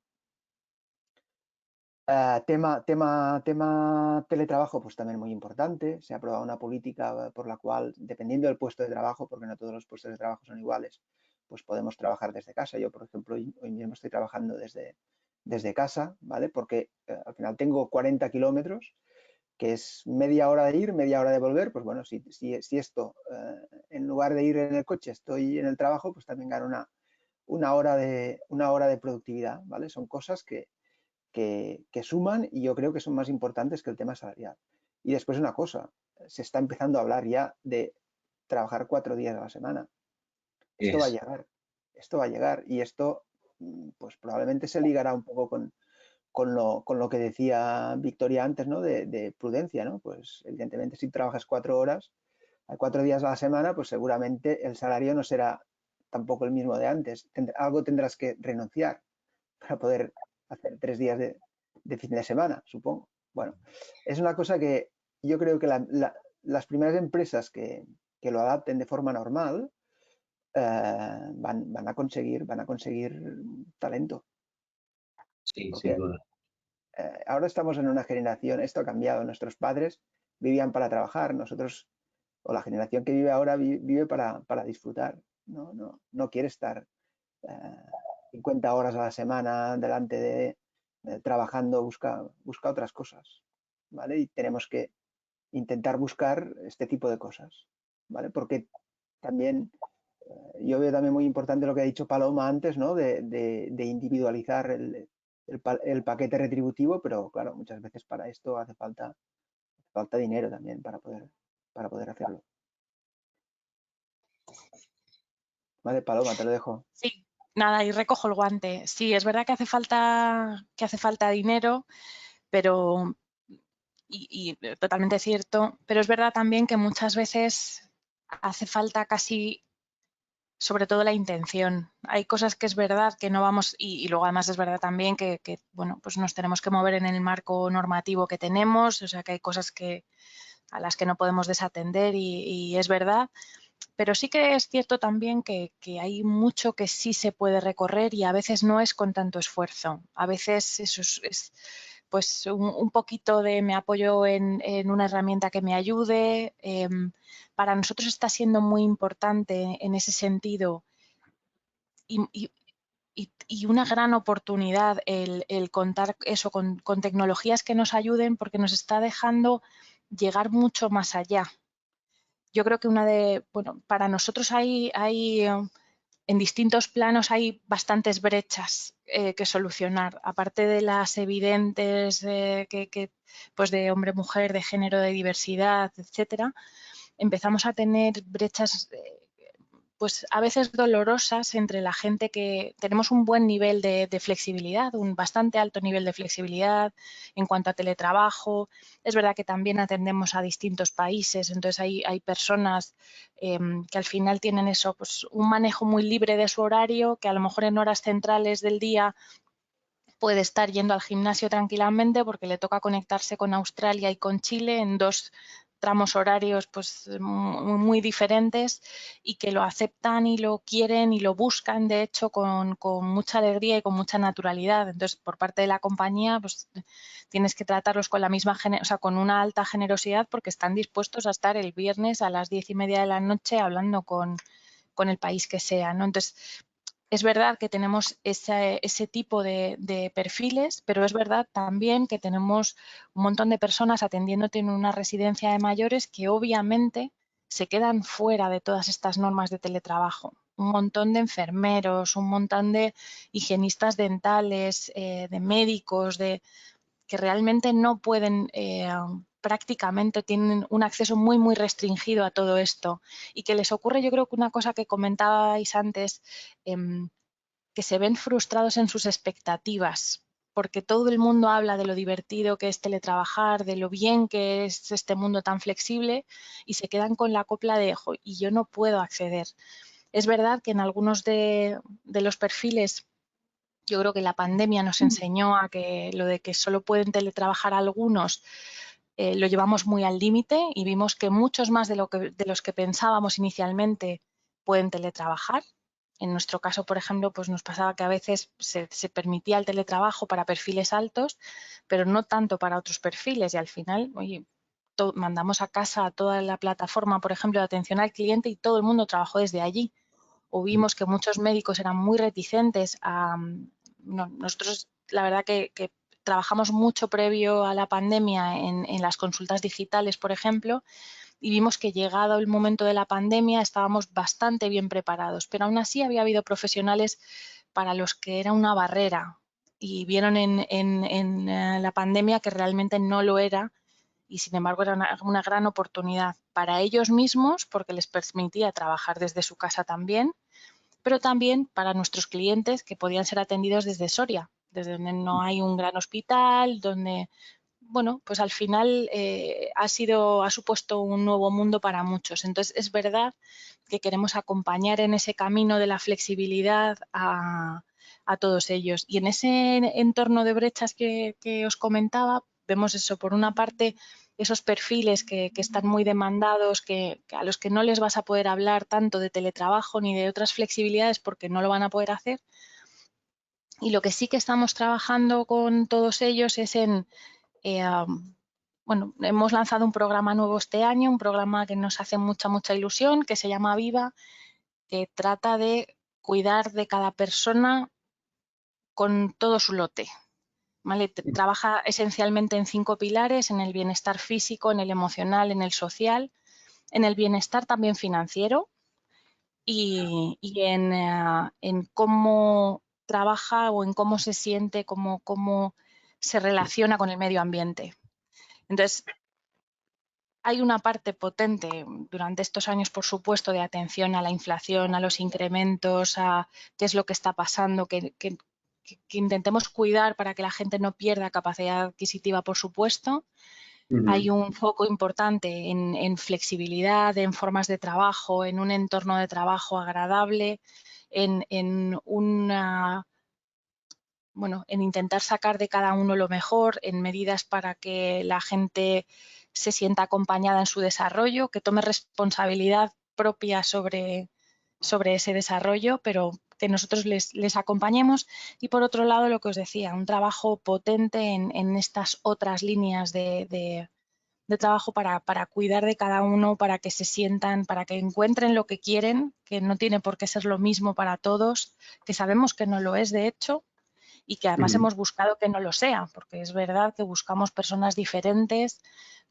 Tema teletrabajo, pues también muy importante. Se ha aprobado una política por la cual, dependiendo del puesto de trabajo, porque no todos los puestos de trabajo son iguales, pues podemos trabajar desde casa. Yo, por ejemplo, hoy mismo estoy trabajando desde casa, ¿vale? Porque al final tengo 40 kilómetros es media hora de ir, media hora de volver, pues bueno, si esto, en lugar de ir en el coche, estoy en el trabajo, pues también gano una hora de productividad, ¿vale? Son cosas que suman y yo creo que son más importantes que el tema salarial. Y después una cosa, se está empezando a hablar ya de trabajar 4 días a la semana. Esto va a llegar y esto pues probablemente se ligará un poco con lo que decía Victoria antes, ¿no? De prudencia, ¿no? Pues evidentemente si trabajas 4 horas, 4 días a la semana, pues seguramente el salario no será tampoco el mismo de antes. Algo tendrás que renunciar para poder hacer 3 días de fin de semana, supongo. Bueno, es una cosa que yo creo que las primeras empresas que lo adapten de forma normal van a conseguir talento. Sí, Porque, sin duda. ahora estamos en una generación, esto ha cambiado, nuestros padres vivían para trabajar, nosotros, o la generación que vive ahora, vive para disfrutar, no quiere estar 50 horas a la semana delante de trabajando, busca otras cosas, ¿vale? Y tenemos que intentar buscar este tipo de cosas, ¿vale? Porque también yo veo también muy importante lo que ha dicho Paloma antes, ¿no? De individualizar el paquete retributivo, pero claro, muchas veces para esto hace falta dinero también para poder hacerlo. Vale, Paloma, te lo dejo. Sí, nada, y recojo el guante. Sí, es verdad que hace falta dinero, pero y totalmente cierto, pero es verdad también que muchas veces hace falta casi, sobre todo, la intención. Hay cosas que es verdad que no vamos, y luego además es verdad también que bueno, pues nos tenemos que mover en el marco normativo que tenemos, o sea que hay cosas a las que no podemos desatender y es verdad. Pero sí que es cierto también que hay mucho que sí se puede recorrer y a veces no es con tanto esfuerzo. A veces eso es pues un poquito de me apoyo en una herramienta que me ayude. Para nosotros está siendo muy importante en ese sentido y una gran oportunidad el contar eso con tecnologías que nos ayuden porque nos está dejando llegar mucho más allá. Yo creo que bueno, para nosotros hay en distintos planos hay bastantes brechas que solucionar, aparte de las evidentes pues de hombre-mujer, de género, de diversidad, etcétera. Empezamos a tener brechas pues a veces dolorosas entre la gente que tenemos un buen nivel de flexibilidad, un bastante alto nivel de flexibilidad en cuanto a teletrabajo. Es verdad que también atendemos a distintos países, entonces hay personas que al final tienen eso, pues un manejo muy libre de su horario, que a lo mejor en horas centrales del día puede estar yendo al gimnasio tranquilamente porque le toca conectarse con Australia y con Chile en 2 tramos horarios pues muy diferentes y que lo aceptan y lo quieren y lo buscan de hecho con mucha alegría y con mucha naturalidad. Entonces por parte de la compañía pues tienes que tratarlos con la misma, o sea, con una alta generosidad porque están dispuestos a estar el viernes a las 10:30 de la noche hablando con el país que sea, ¿no? Entonces es verdad que tenemos ese tipo de perfiles, pero es verdad también que tenemos un montón de personas atendiéndote en una residencia de mayores que obviamente se quedan fuera de todas estas normas de teletrabajo. Un montón de enfermeros, un montón de higienistas dentales, de médicos, que realmente no pueden prácticamente tienen un acceso muy, muy restringido a todo esto y que les ocurre, yo creo que una cosa que comentabais antes, que se ven frustrados en sus expectativas, porque todo el mundo habla de lo divertido que es teletrabajar, de lo bien que es este mundo tan flexible y se quedan con la copla de ojo y yo no puedo acceder. Es verdad que en algunos de los perfiles yo creo que la pandemia nos enseñó a que lo de que solo pueden teletrabajar algunos lo llevamos muy al límite y vimos que muchos más de los que pensábamos inicialmente pueden teletrabajar. En nuestro caso, por ejemplo, pues nos pasaba que a veces se permitía el teletrabajo para perfiles altos, pero no tanto para otros perfiles y al final, oye, mandamos a casa a toda la plataforma, por ejemplo, de atención al cliente y todo el mundo trabajó desde allí. O vimos que muchos médicos eran muy reticentes a... nosotros, la verdad que trabajamos mucho previo a la pandemia en las consultas digitales, por ejemplo, y vimos que llegado el momento de la pandemia estábamos bastante bien preparados, pero aún así había habido profesionales para los que era una barrera y vieron en la pandemia que realmente no lo era y sin embargo era una gran oportunidad para ellos mismos porque les permitía trabajar desde su casa también, pero también para nuestros clientes que podían ser atendidos desde Soria, desde donde no hay un gran hospital, donde, bueno, pues al final ha supuesto un nuevo mundo para muchos. Entonces, es verdad que queremos acompañar en ese camino de la flexibilidad a todos ellos. Y en ese entorno de brechas que os comentaba, vemos eso, por una parte, esos perfiles que están muy demandados, a los que no les vas a poder hablar tanto de teletrabajo ni de otras flexibilidades porque no lo van a poder hacer. Y lo que sí que estamos trabajando con todos ellos es en, bueno, hemos lanzado un programa nuevo este año, un programa que nos hace mucha ilusión, que se llama Viva, que trata de cuidar de cada persona con todo su lote. ¿Vale? Trabaja esencialmente en 5 pilares, en el bienestar físico, en el emocional, en el social, en el bienestar también financiero y en cómo trabaja o en cómo se siente, cómo se relaciona con el medio ambiente. Entonces, hay una parte potente durante estos años, por supuesto, de atención a la inflación, a los incrementos, a qué es lo que está pasando, que intentemos cuidar para que la gente no pierda capacidad adquisitiva, por supuesto. Hay un foco importante en flexibilidad, en formas de trabajo, en un entorno de trabajo agradable, en intentar sacar de cada uno lo mejor, en medidas para que la gente se sienta acompañada en su desarrollo, que tome responsabilidad propia sobre ese desarrollo, pero que nosotros les acompañemos. Y por otro lado, lo que os decía, un trabajo potente en estas otras líneas de trabajo para cuidar de cada uno, para que se sientan, para que encuentren lo que quieren, que no tiene por qué ser lo mismo para todos, que sabemos que no lo es, de hecho, y que además hemos buscado que no lo sea, porque es verdad que buscamos personas diferentes,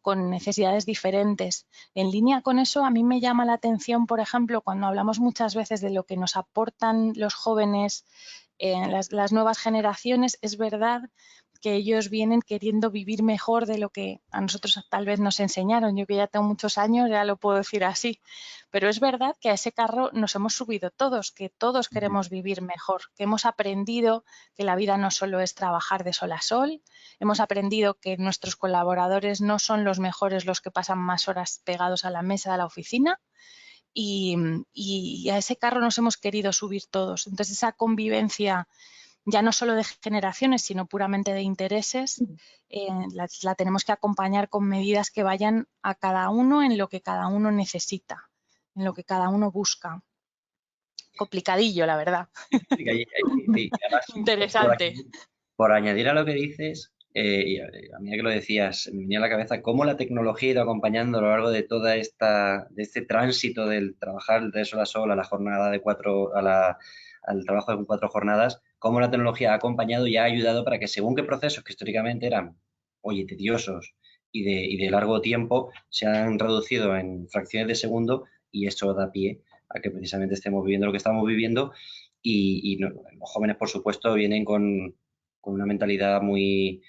con necesidades diferentes. En línea con eso, a mí me llama la atención, por ejemplo, cuando hablamos muchas veces de lo que nos aportan los jóvenes, las nuevas generaciones, es verdad que ellos vienen queriendo vivir mejor de lo que a nosotros tal vez nos enseñaron. Yo que ya tengo muchos años, ya lo puedo decir así. Pero es verdad que a ese carro nos hemos subido todos, que todos queremos vivir mejor, que hemos aprendido que la vida no solo es trabajar de sol a sol, hemos aprendido que nuestros colaboradores no son los mejores los que pasan más horas pegados a la mesa de la oficina y a ese carro nos hemos querido subir todos. Entonces esa convivencia ya no solo de generaciones, sino puramente de intereses, la tenemos que acompañar con medidas que vayan a cada uno en lo que cada uno necesita, en lo que cada uno busca. Complicadillo, la verdad. Sí, además, interesante. Por añadir a lo que dices, y a medida que lo decías, me venía a la cabeza cómo la tecnología ha ido acompañando a lo largo de toda de este tránsito del trabajar de sol a sol a la jornada de al trabajo de 4 jornadas, cómo la tecnología ha acompañado y ha ayudado para que según qué procesos que históricamente eran, oye, tediosos y de largo tiempo, se han reducido en fracciones de segundo y eso da pie a que precisamente estemos viviendo lo que estamos viviendo y los jóvenes, por supuesto, vienen con una mentalidad muy,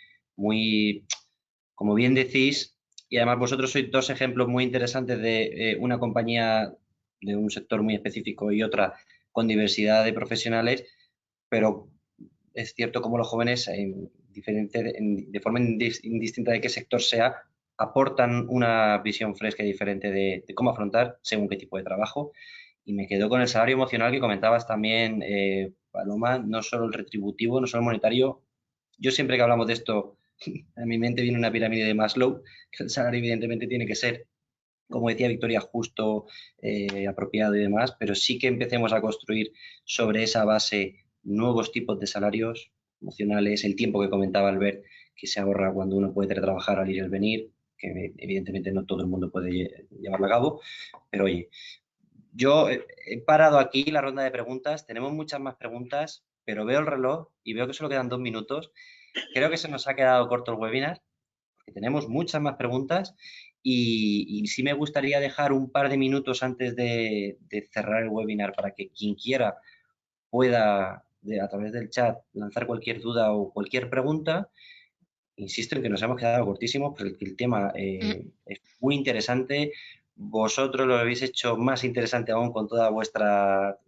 como bien decís, y además vosotros sois 2 ejemplos muy interesantes de una compañía de un sector muy específico y otra con diversidad de profesionales, pero es cierto como los jóvenes, de forma indistinta de qué sector sea, aportan una visión fresca y diferente de cómo afrontar según qué tipo de trabajo. Y me quedo con el salario emocional que comentabas también, Paloma, no solo el retributivo, no solo el monetario. Yo siempre que hablamos de esto, a mi mente viene una pirámide de Maslow, que el salario evidentemente tiene que ser, como decía Victoria, justo, apropiado y demás, pero sí que empecemos a construir sobre esa base nuevos tipos de salarios emocionales, el tiempo que comentaba Albert, que se ahorra cuando uno puede teletrabajar al ir y al venir, que evidentemente no todo el mundo puede llevarlo a cabo, pero oye, yo he parado aquí la ronda de preguntas, tenemos muchas más preguntas, pero veo el reloj y veo que solo quedan 2 minutos Creo que se nos ha quedado corto el webinar, porque tenemos muchas más preguntas y sí me gustaría dejar un par de minutos antes de cerrar el webinar para que quien quiera pueda, a través del chat, lanzar cualquier duda o cualquier pregunta. Insisto en que nos hemos quedado cortísimos, pero el tema es muy interesante. Vosotros lo habéis hecho más interesante aún con toda vuestra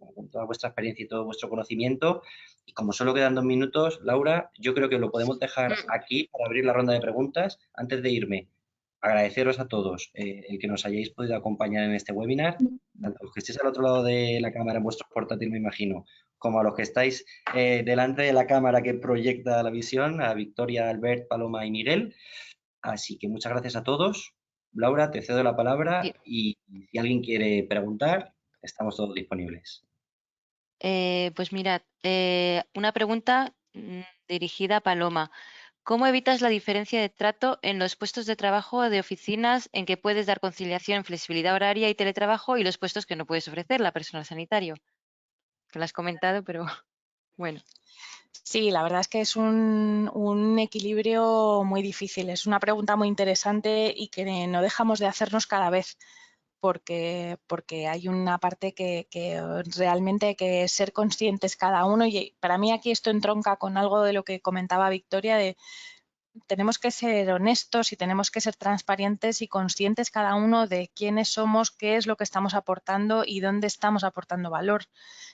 experiencia y todo vuestro conocimiento. Y como solo quedan 2 minutos, Laura, yo creo que lo podemos dejar aquí para abrir la ronda de preguntas. Antes de irme, agradeceros a todos el que nos hayáis podido acompañar en este webinar, tanto los que estéis al otro lado de la cámara en vuestro portátil, me imagino, como a los que estáis delante de la cámara que proyecta la visión, a Victoria, Albert, Paloma y Miguel. Así que muchas gracias a todos. Laura, te cedo la palabra y si alguien quiere preguntar, estamos todos disponibles. Pues mirad, una pregunta dirigida a Paloma. ¿Cómo evitas la diferencia de trato en los puestos de trabajo de oficinas en que puedes dar conciliación, flexibilidad horaria y teletrabajo y los puestos que no puedes ofrecer, la personal sanitario? Que lo has comentado, pero bueno. Sí, la verdad es que es un equilibrio muy difícil. Es una pregunta muy interesante y que no dejamos de hacernos cada vez. Porque hay una parte que realmente hay que ser conscientes cada uno y para mí aquí esto entronca con algo de lo que comentaba Victoria de tenemos que ser honestos y tenemos que ser transparentes y conscientes cada uno de quiénes somos, qué es lo que estamos aportando y dónde estamos aportando valor.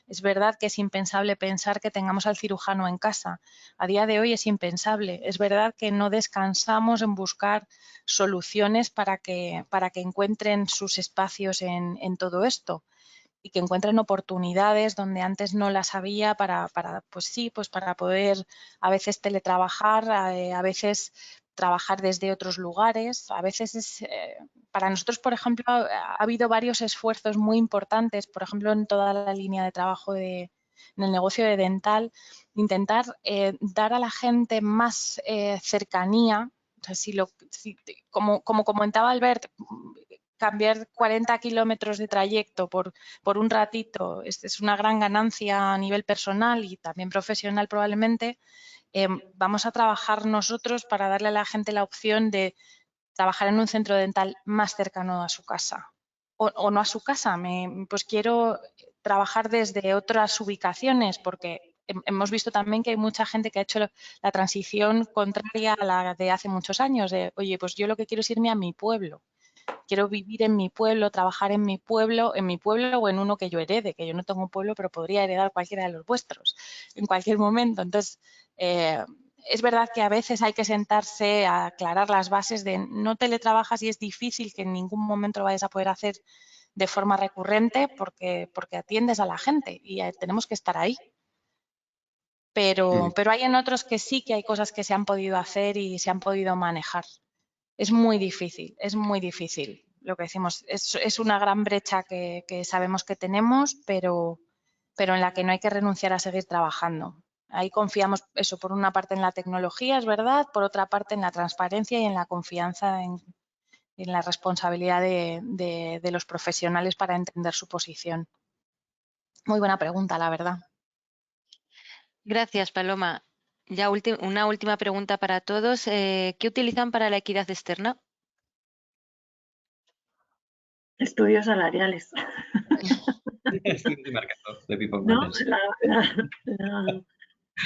Es verdad que es impensable pensar que tengamos al cirujano en casa. A día de hoy es impensable. Es verdad que no descansamos en buscar soluciones para que encuentren sus espacios en todo esto y que encuentren oportunidades donde antes no las había para poder a veces teletrabajar, a veces trabajar desde otros lugares. A veces para nosotros, por ejemplo, ha habido varios esfuerzos muy importantes, por ejemplo, en toda la línea de trabajo en el negocio de dental, intentar dar a la gente más cercanía. O sea, como comentaba Albert, cambiar 40 kilómetros de trayecto por un ratito es una gran ganancia a nivel personal y también profesional probablemente. Vamos a trabajar nosotros para darle a la gente la opción de trabajar en un centro dental más cercano a su casa o no a su casa. Pues quiero trabajar desde otras ubicaciones porque hemos visto también que hay mucha gente que ha hecho la transición contraria a la de hace muchos años de, oye, pues yo lo que quiero es irme a mi pueblo. Quiero vivir en mi pueblo, trabajar en mi pueblo o en uno que yo herede, que yo no tengo un pueblo, pero podría heredar cualquiera de los vuestros en cualquier momento. Entonces, es verdad que a veces hay que sentarse a aclarar las bases de no teletrabajas y es difícil que en ningún momento lo vayas a poder hacer de forma recurrente porque atiendes a la gente y tenemos que estar ahí. Pero hay en otros que sí que hay cosas que se han podido hacer y se han podido manejar. Es muy difícil lo que decimos. Es una gran brecha que sabemos que tenemos, pero en la que no hay que renunciar a seguir trabajando. Ahí confiamos, eso, por una parte en la tecnología, es verdad, por otra parte en la transparencia y en la confianza en la responsabilidad de los profesionales para entender su posición. Muy buena pregunta, la verdad. Gracias, Paloma. Ya una última pregunta para todos. ¿Qué utilizan para la equidad externa? Estudios salariales. ¿No?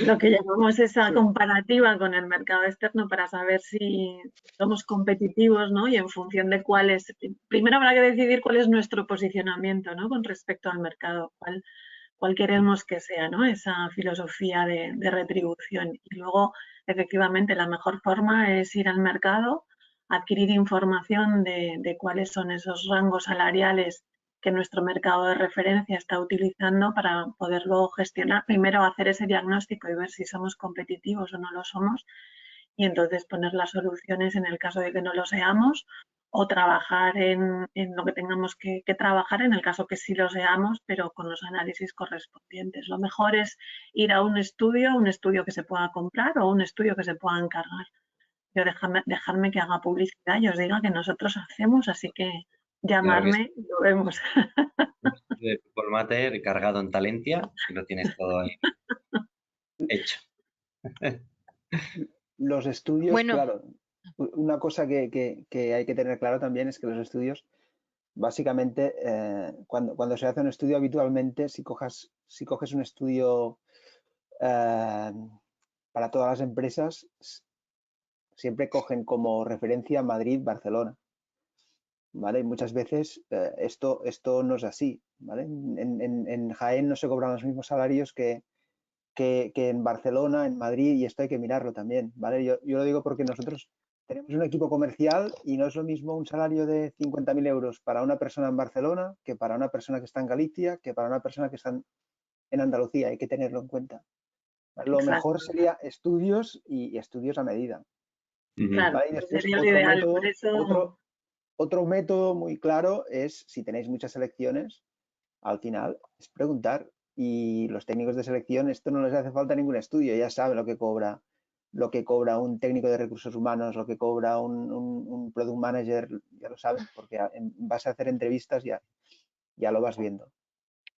Lo que llamamos esa comparativa con el mercado externo para saber si somos competitivos, ¿no? Y en función de cuál es, primero habrá que decidir cuál es nuestro posicionamiento, ¿no? Con respecto al mercado, cuál queremos que sea, ¿no? Esa filosofía de retribución. Y luego, efectivamente, la mejor forma es ir al mercado, adquirir información de cuáles son esos rangos salariales que nuestro mercado de referencia está utilizando para poderlo gestionar. Primero hacer ese diagnóstico y ver si somos competitivos o no lo somos y entonces poner las soluciones en el caso de que no lo seamos o trabajar en lo que tengamos que trabajar en el caso que sí lo seamos, pero con los análisis correspondientes. Lo mejor es ir a un estudio que se pueda comprar o un estudio que se pueda encargar. Yo dejarme que haga publicidad y os diga que nosotros hacemos, así que llamarme y lo vemos. De People Matter cargado en Talentia y lo tienes todo ahí hecho. Los estudios, Bueno. claro, una cosa que hay que tener claro también es que los estudios, básicamente, cuando se hace un estudio habitualmente, si coges un estudio para todas las empresas, siempre cogen como referencia Madrid, Barcelona, ¿vale? Y muchas veces esto no es así, ¿vale? En Jaén no se cobran los mismos salarios que en Barcelona, en Madrid, y esto hay que mirarlo también, ¿vale? Yo lo digo porque nosotros tenemos un equipo comercial y no es lo mismo un salario de 50.000 euros para una persona en Barcelona que para una persona que está en Galicia, que para una persona que está en Andalucía. Hay que tenerlo en cuenta. Lo Exacto. mejor sería estudios y estudios a medida. Claro, ¿vale? Y después sería lo ideal. Por eso... otro método muy claro es, si tenéis muchas selecciones, al final es preguntar. Y los técnicos de selección, esto no les hace falta ningún estudio, ya saben lo que cobra un técnico de recursos humanos, lo que cobra un product manager, ya lo saben, porque vas a hacer entrevistas, ya lo vas viendo.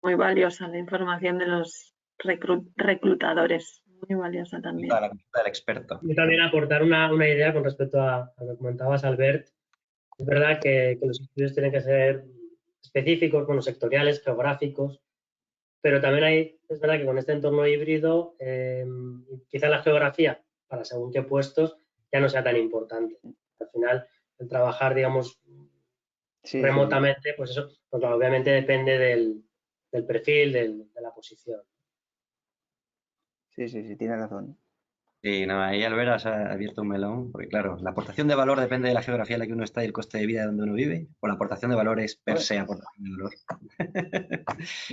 Muy valiosa la información de los reclutadores, muy valiosa también. La consulta del experto. Y también aportar una idea con respecto a lo que comentabas, Albert. Es verdad que los estudios tienen que ser específicos, bueno, sectoriales, geográficos, pero también es verdad que con este entorno híbrido, quizá la geografía, para según qué puestos, ya no sea tan importante. Al final, el trabajar, digamos, remotamente, pues eso, pues claro, obviamente depende del perfil, de la posición. Sí, tiene razón. Sí, no, ahí Albert has abierto un melón, porque claro, la aportación de valor depende de la geografía en la que uno está y el coste de vida de donde uno vive, o la aportación de valor es per se aportación de valor.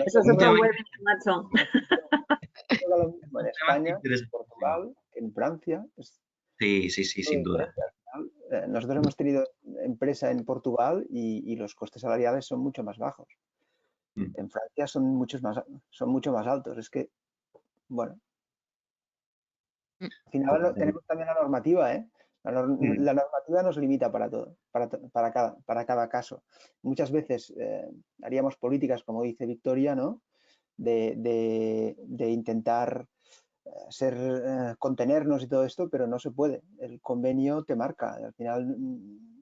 Eso es otro webinar, Nacho. Lo mismo en España, en Portugal, en Francia. Sí, sin duda. Nosotros hemos tenido empresa en Portugal y los costes salariales son mucho más bajos. En Francia son mucho más altos. Es que, bueno, al final tenemos también la normativa, ¿eh? La normativa nos limita para todo, para cada caso. Muchas veces haríamos políticas, como dice Victoria, ¿no? De intentar contenernos y todo esto, pero no se puede. El convenio te marca. Al final,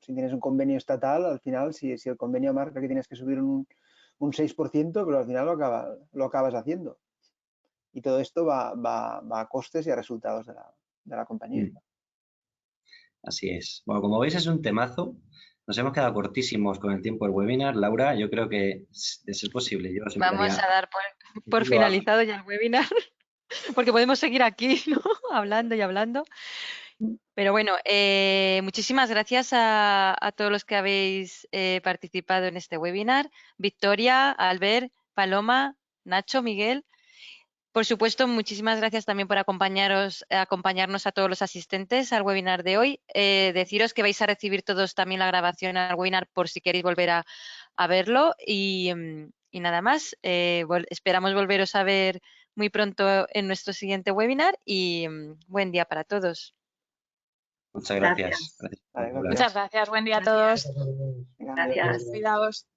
si tienes un convenio estatal, al final, si el convenio marca que tienes que subir un 6%, pero al final lo acabas haciendo. Y todo esto va a costes y a resultados de la compañía. Así es. Bueno, como veis es un temazo. Nos hemos quedado cortísimos con el tiempo del webinar. Laura, yo creo que, de ser posible, yo os Vamos a dar por finalizado ya el webinar, porque podemos seguir aquí, ¿no? Hablando y hablando. Pero bueno, muchísimas gracias a todos los que habéis participado en este webinar. Victoria, Albert, Paloma, Nacho, Miguel. Por supuesto, muchísimas gracias también por acompañarnos a todos los asistentes al webinar de hoy. Deciros que vais a recibir todos también la grabación al webinar por si queréis volver a verlo. Y nada más, esperamos volveros a ver muy pronto en nuestro siguiente webinar y buen día para todos. Muchas gracias. Muchas gracias. Buen día a todos. Gracias. Cuidaos.